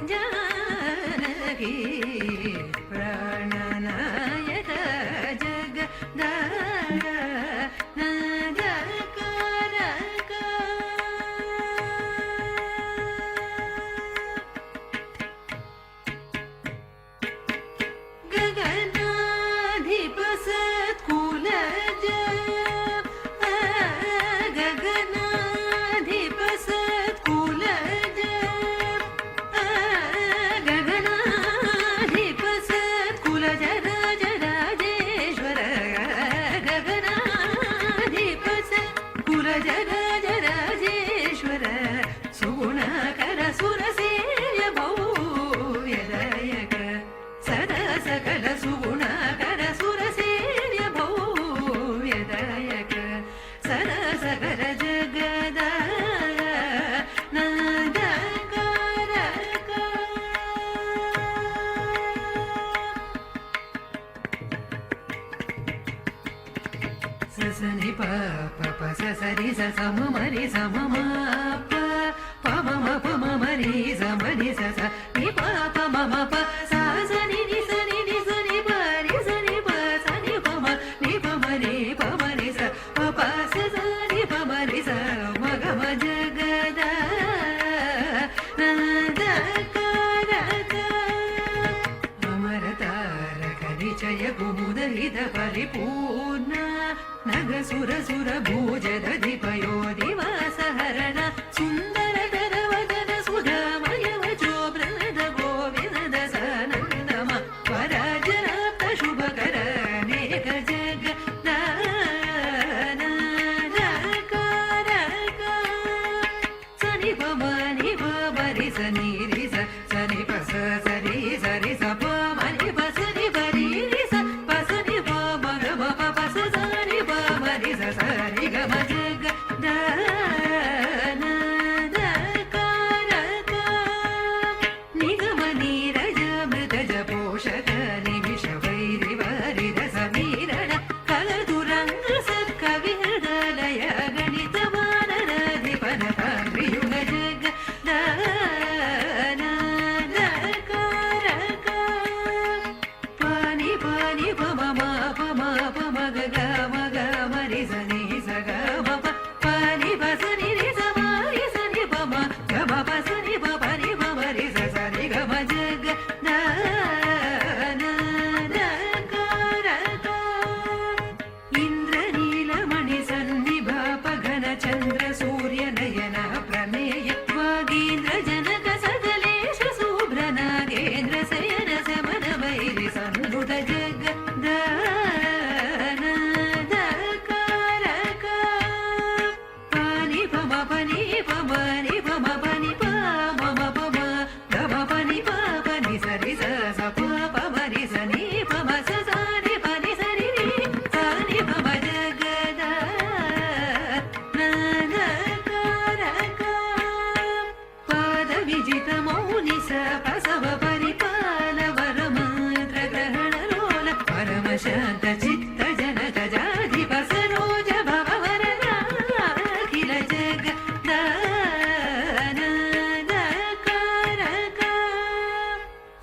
E: जानकी प्राण ప ప ప స సరి స స మ మరి స మ మ ప ప మ మ ప మ మరి స మ ని స స ని ప ప మ మ ప స స ని ని స ని ని స ని ప రి స ని ప స ని ప మ ని ప మ ని ప మ ని స ప ప స స ని ప మ ని స మ గ మ జ గ ద న ద క ర క అమర తారక నిచయ కుముదహిత పరిపూర్ణ నగ సుర సుర భూజదధిపయో దివాస హరణ సుందర ధరవదన సుధామయ వచో ప్రణద గోవింద సనందమ పరాజరాప్త శుభకర నేక జగ సని పమని పరి సని రి స సని పస సరి సరి స పమని పసని పరి రి స పసని పమ గ మ ప పస సని పమ రి స సరి గ మ జగ ద న ద క ర క ని గ మ ని ర జ మృత జ పోషక నిమిష వైరి వరి ర సమీరణ కలదురంగ సత్ కవి హృదయ గణిత మానన ధిపన యుగ జగ ద న ద క ర క పాని పాని ప మ మ ప మ ప మ గ గ మ గ మ రి స ని స గ మ ప పాని ప స ని రి స మ రి స ని ప మ గ మ ప స ని ప ప ని ప మ రి స స ని గ మ జ గ ద న ద క ర క ఇంద్రనీలమణి సన్నిభ పఘన చంద్ర సూర్య నయన ప్రమేయ వాగీంద్ర జనక సకలేశ శుభ్ర నాగేంద్ర శయన శమన వైరి సన్నుత జగ ద న ద క ర క పాని ప మ ప ని ప మ ని ప మ ప ని ప మ మ ప మ గ మ ప ని ప ప ని స రి స స ప ప మ రి స ని ప మ స స ని ప ని స ని రి స ని ప మ జ గ ద న ద క ర క పాద విజిత మౌని స పసవ పరిపాల వర మంత్ర గ్రహణ లోల పరమ శాంత చిత్త జనక జాధి సరోజ భవ వరదాఖిల జగ ద న ద క ర క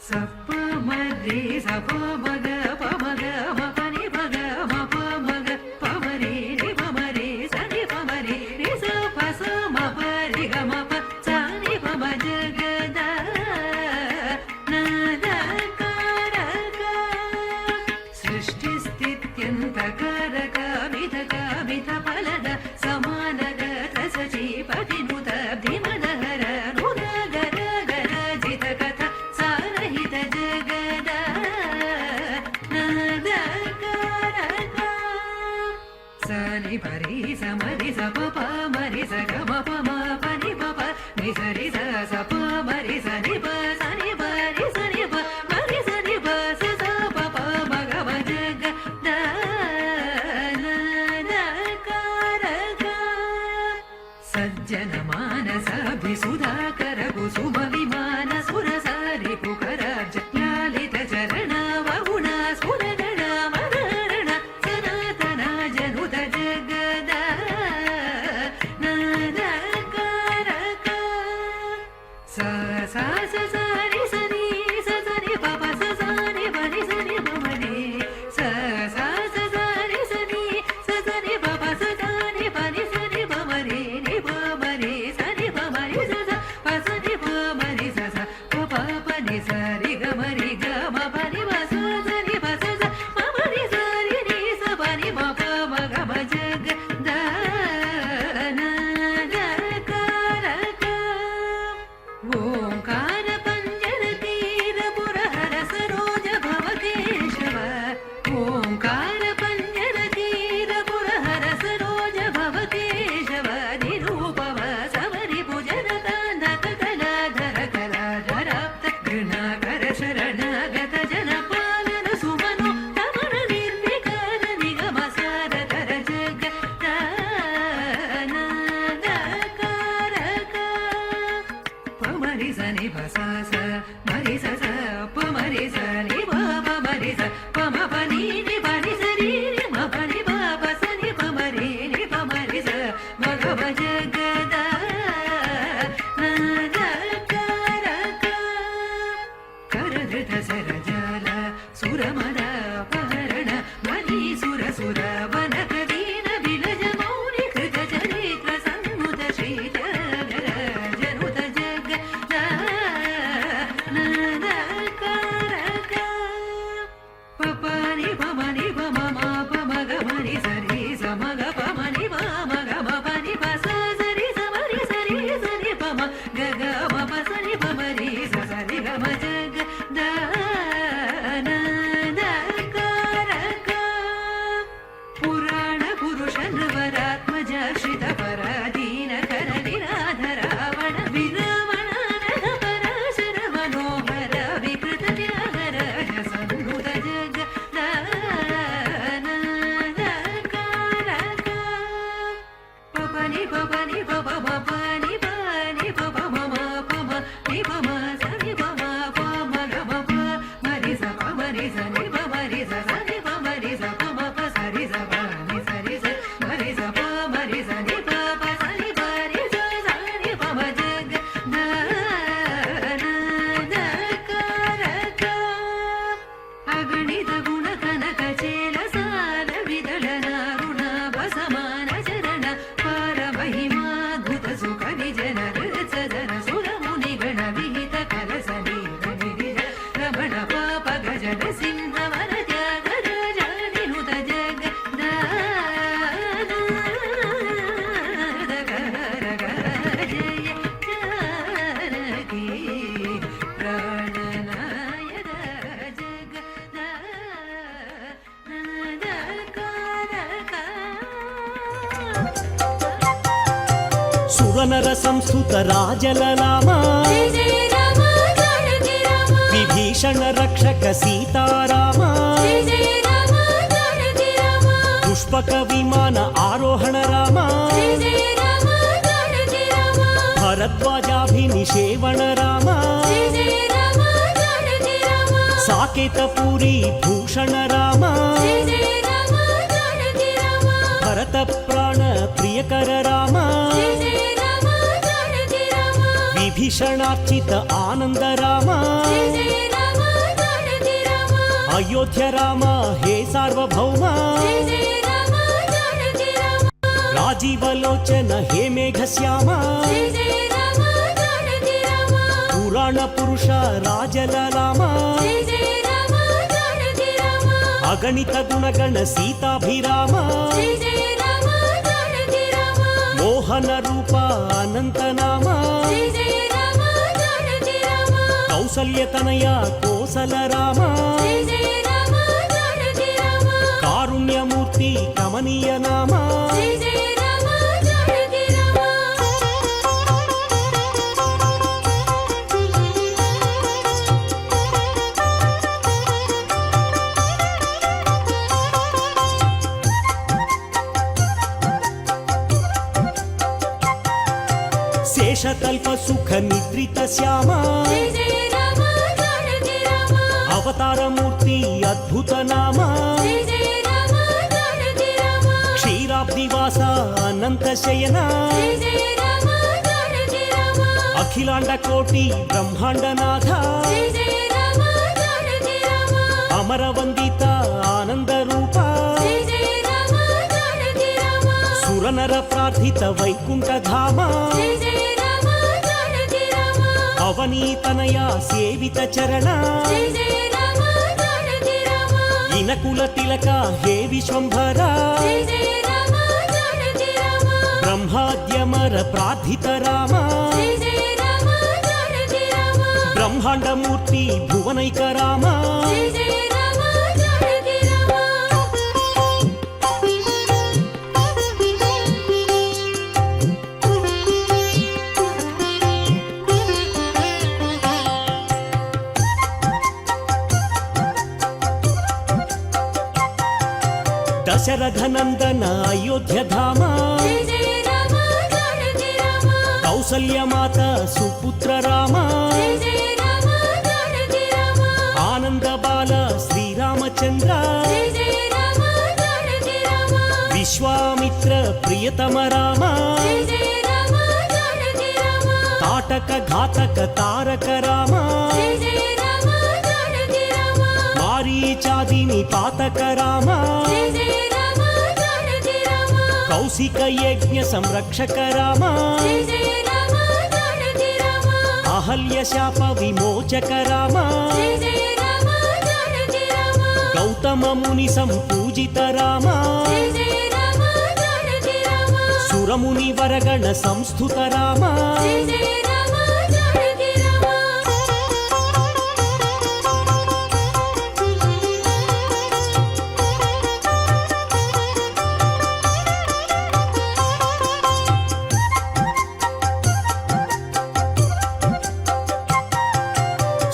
E: సప్ప మర్రి సప మగ ప మగ మ పని మగ మ ప మగ ప మరి రి ప మరి స ని ప మరి రి స ప స మ ప రి గ మ ప స ని ప మ జ గ ద న ద క ర క సృష్టి స్థిత్యంత కారక మిథ కామిథ ఫలద సమాన గత సచీపతి నుత ధిమద హర నుద గర గర జిత కథ సారహిత జగద న ద క ర క సని పరి సమరి స ప ప మరి స గ మ ప మ ప ని ప ప ని స రి స స ప మరి స ని ప స ని ప రి స ని ప మరి స ని ప స స ప ప మ గ మ జ గ ద న ద క ర క సజ్జన మానసాభిసుధాకర కుసుమ విమాన సురసారి పుకరాబ్జ లాలిత చరణ వహుణ సురగణ మదరణ సనాతన జనుత జగద న ద క ర క స స స స రి స ని స స ని ప ప స స ని ప ని స ని ప మ ని స స స స రి స ని స స ని ప ప స స ని ప ని స ని ప మ ని ని ప మ ని స ని ప మ ని స స ప స ని ప మ ని స స ప ప ప ని స రి గ మ రి గ మ ప ని మ స స ని ప స స మ మ ని స రి ని స ప ని మ ప మ గ మ జ గ ద న ద క ర క ఓంకార పంజర తీర పురహర సరోజ భవ కేశవ ఓంకార పంజర తీర పురహర సరోజ భవ కేశవ నిరూపవ సమరి భుజన తాంధక కళాధర కళాధరాప్త గృణాకర శరణాగత జన పాలన సుమను తమన నిర్వికార నిగమ సారధర జగ ద న ద క ర క ప మరి స ని ప స స మరి స స ప మరి స ని ప ప మరి స ప మ ప ని ని ప ని స రి రి మ ప ని ప ప స ని ప మరి
A: సురనర సంస్థుత రాజలలామ
D: జయ జయ రామ జానకి రామ
A: విభీషణ రక్షక సీతారామ
D: జయ జయ రామ జానకి రామ
A: పుష్పక విమాన ఆరోహణ రామ
D: జయ జయ రామ జానకి రామ
A: భరద్వాజాభినిషేవణ రామ
D: జయ జయ రామ జానకి రామ
A: సాకేతపురి భూషణ రామ
D: జయ జయ రామ జానకి రామ
A: భరత ప్రాణ ప్రియకర రామ
D: జయ జయ రామ జానకి రామ
A: విభీషణార్చిత ఆనంద రామ
D: జయ జయ రామ జానకి రామ
A: అయోధ్య రామ హే సార్వభౌమ
D: జయ జయ రామ జానకి రామ
A: రాజీవలోచన హే మేఘశ్యామ
D: జయ జయ రామ జానకి రామ
A: పురాణ పురుష రాజలలామ
D: జయ జయ రామ జానకి రామ
A: అగణిత గుణగణ సీతాభిరామ
D: జయ జయ రామ జానకి రామ
A: మోహన రూప అనంతనామ
D: జయ జయ రామ జానకి రామ
A: కౌసల్యతనయ కోసల రామ
D: జయ జయ రామ జానకి రామ
A: కారుణ్యమూర్తి కమనీయ నామ
D: జయ జయ రామ జానకి రామ
A: శేషతల్ప సుఖ నిద్రిత శ్యామ
D: జయ జయ రామ జానకి రామ
A: అవతారమూర్తి అద్భుత నామ
D: జయ జయ రామ జానకి రామ
A: క్షీరాబ్దివాస అనంత శయన
D: జయ జయ రామ జానకి రామ
A: అఖిలాండ కోటి బ్రహ్మాండనాథ
D: జయ జయ రామ జానకి రామ
A: అమరవందిత ఆనంద రూప
D: జయ జయ రామ జానకి రామ
A: సురనర ప్రార్థిత వైకుంఠ ధామ
D: జయ జయ రామ జానకి రామ
A: అవనీతనయ సేవిత చరణ
D: జయ జయ రామ జానకి రామ
A: ఇనకుల తిలక హే విశ్వంభర
D: జయ జయ రామ జానకి రామ
A: బ్రహ్మాద్యమర ప్రార్థిత రామ
D: జయ జయ రామ జానకి రామ
A: బ్రహ్మాండమూర్తి భువనైక రామ
D: జయ జయ రామ జానకి రామ
A: దశరథ నందన అయోధ్య ధామ
D: జయ జయ రామ జానకి రామ
A: కౌసల్యమాత సుపుత్ర రామ
D: జయ జయ రామ జానకి రామ
A: ఆనంద బాల శ్రీరామచంద్ర
D: జయ జయ రామ జానకి రామ
A: విశ్వామిత్ర ప్రియతమ రామ
D: జయ జయ రామ జానకి రామ
A: తాటక ఘాతక తారక రామ
D: జయ జయ రామ జానకి రామ
A: మారీచాదిని పాతక రామ
D: జయ జయ రామ జానకి రామ
A: కౌశిక యజ్ఞ సంరక్షక రామ
D: జయ జయ రామ జానకి రామ
A: అహల్య శాప విమోచక రామ
D: జయ జయ రామ జానకి రామ
A: గౌతమ ముని సంపూజిత రామ
D: జయ జయ రామ జానకి రామ
A: సురముని వరగణ సంస్థుత రామ
D: జయ జయ రామ జానకి రామ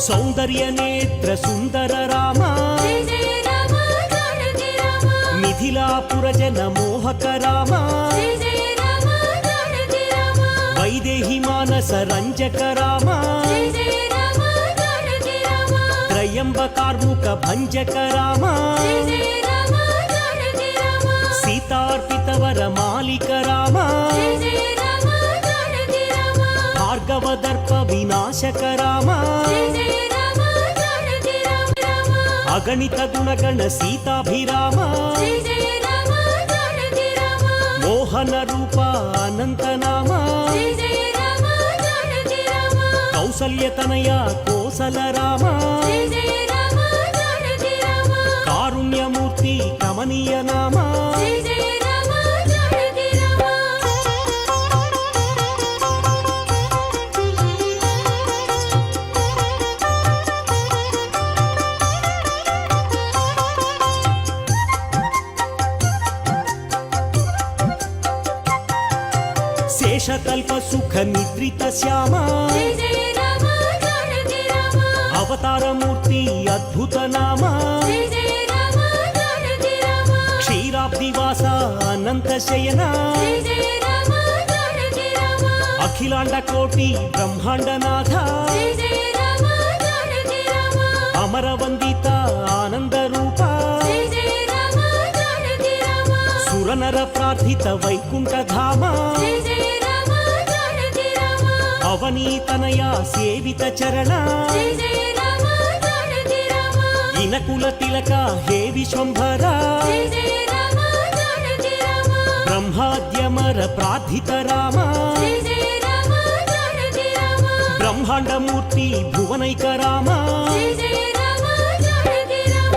A: సౌందర్య నేత్ర సుందర రామ
D: జయ జయ రామ జానకి రామ
A: మిథిలాపుర జన మోహక రామ
D: జయ జయ రామ జానకి రామ
A: వైదేహి మానస రంజక రామ
D: జయ జయ రామ జానకి రామ
A: త్రయంబకార్ముక భంజక రామ
D: జయ జయ రామ జానకి రామ
A: సీతార్పిత వర మాలిక రామ
D: జయ జయ రామ జానకి రామ
A: భార్గవ దర్ప వినాశక రామ
D: జయ జయ రామ జానకి రామ
A: అగణిత గుణగణ సీతాభిరామ
D: జయ జయ రామ జానకి రామ
A: మోహన రూప అనంత నామ
D: జయ జయ రామ జానకి రామ
A: కౌసల్యతనయ కోసల రామ
D: జయ జయ రామ జానకి రామ
A: కారుణ్యమూర్తి కమనీయ నామ
D: జయ జయ రామ జానకి రామ
A: ನಿರ್ವಿಕಲ್ಪ ಸುಖ ನಿದ್ರಿತ ಶ್ಯಾಮ
D: ಜಯ ಜಯ ರಾಮ ಜಾನಕಿ ರಾಮ
A: ಅವತಾರ ಮೂರ್ತಿ ಅದ್ಭುತ ನಾಮ
D: ಜಯ ಜಯ ರಾಮ ಜಾನಕಿ ರಾಮ
A: ಕ್ಷೀರಾಬ್ದಿವಾಸ ಅನಂತ ಶಯನ
D: ಜಯ ಜಯ ರಾಮ ಜಾನಕಿ ರಾಮ
A: ಅಖಿಲಾಂಡ ಕೋಟಿ ಬ್ರಹ್ಮಾಂಡನಾಥ
D: ಜಯ ಜಯ ರಾಮ ಜಾನಕಿ ರಾಮ
A: ಅಮರ ವಂದಿತ ಆನಂದ ರೂಪ
D: ಜಯ ಜಯ ರಾಮ ಜಾನಕಿ ರಾಮ
A: ಸುರನರ ಪ್ರಾರ್ಥಿತ ವೈಕುಂಠ ಧಾಮ
D: ಜಯ ಜಯ ರಾಮ ಜಾನಕಿ ರಾಮ
A: ಅವನೀತನಯ ಸೇವಿತ ಚರಣ
D: ಜಯ ಜಯ ರಾಮ ಜಾನಕಿ ರಾಮ
A: ಇನಕುಲ ತಿಲಕ ಹೇ ವಿಶ್ವಂಭರ
D: ಜಯ ಜಯ ರಾಮ ಜಾನಕಿ ರಾಮ
A: ಬ್ರಹ್ಮಾದ್ಯಮರ ಪ್ರಾರ್ಥಿತ ರಾಮ
D: ಜಯ ಜಯ ರಾಮ ಜಾನಕಿ ರಾಮ
A: ಬ್ರಹ್ಮಾಂಡ ಮೂರ್ತಿ ಭುವನೈಕ ರಾಮ
D: ಜಯ ಜಯ ರಾಮ ಜಾನಕಿ ರಾಮ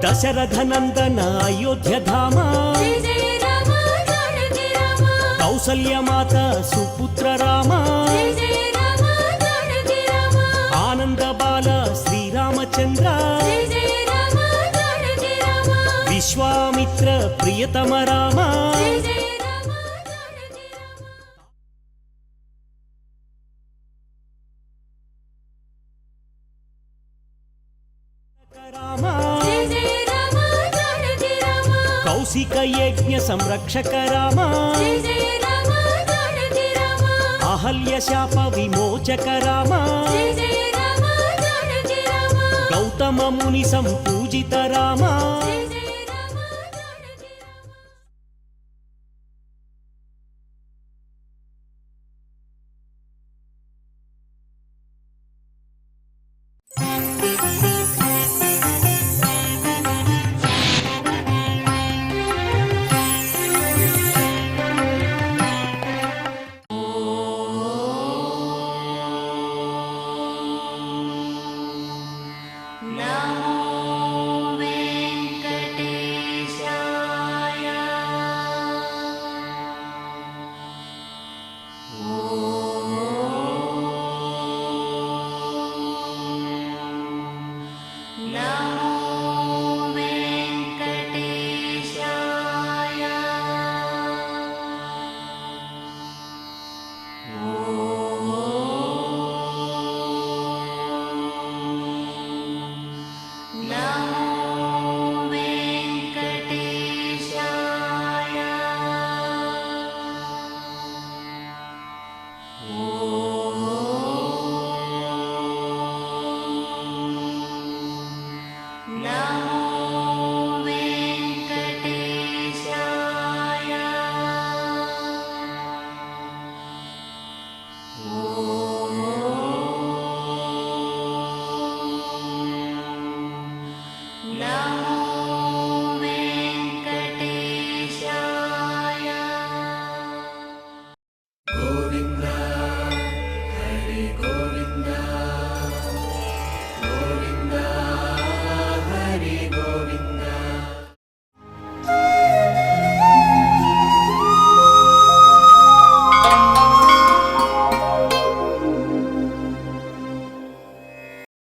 A: ದಶರಥ ನಂದನ ಅಯೋಧ್ಯ ಧಾಮ
D: ಜಯ ಜಯ ರಾಮ ಜಾನಕಿ ರಾಮ
A: ಕೌಸಲ್ಯ ಮಾತ ಸುಪುತ್ರ ರಾಮ
D: ಜಯ ಜಯ ರಾಮ ಜಾನಕಿ ರಾಮ
A: ಆನಂದ ಬಾಲ ಶ್ರೀರಾಮಚಂದ್ರ
D: ಜಯ ಜಯ ರಾಮ ಜಾನಕಿ ರಾಮ
A: ವಿಶ್ವಾಮಿತ್ರ ಪ್ರಿಯತಮ ರಾಮ
D: ಜಯ ಜಯ ರಾಮ ಜಾನಕಿ ರಾಮ
A: ರಾಮ
D: ಜಯ ಜಯ ರಾಮ ಜಾನಕಿ ರಾಮ
A: ಕೌಶಿಕ ಯಜ್ಞ ಸಂರಕ್ಷಕ ರಾಮ
D: ಜಯ ಜಯ ರಾಮ ಜಾನಕಿ ರಾಮ
A: ಅಹಲ್ಯ ಶಾಪ ವಿಮೋಚಕ ರಾಮ
D: ಜಯ ಜಯ ರಾಮ ಜಾನಕಿ ರಾಮ
A: ಗೌತಮ ಮುನಿ ಸಂಪೂಜಿತ ರಾಮ
D: ಜಯ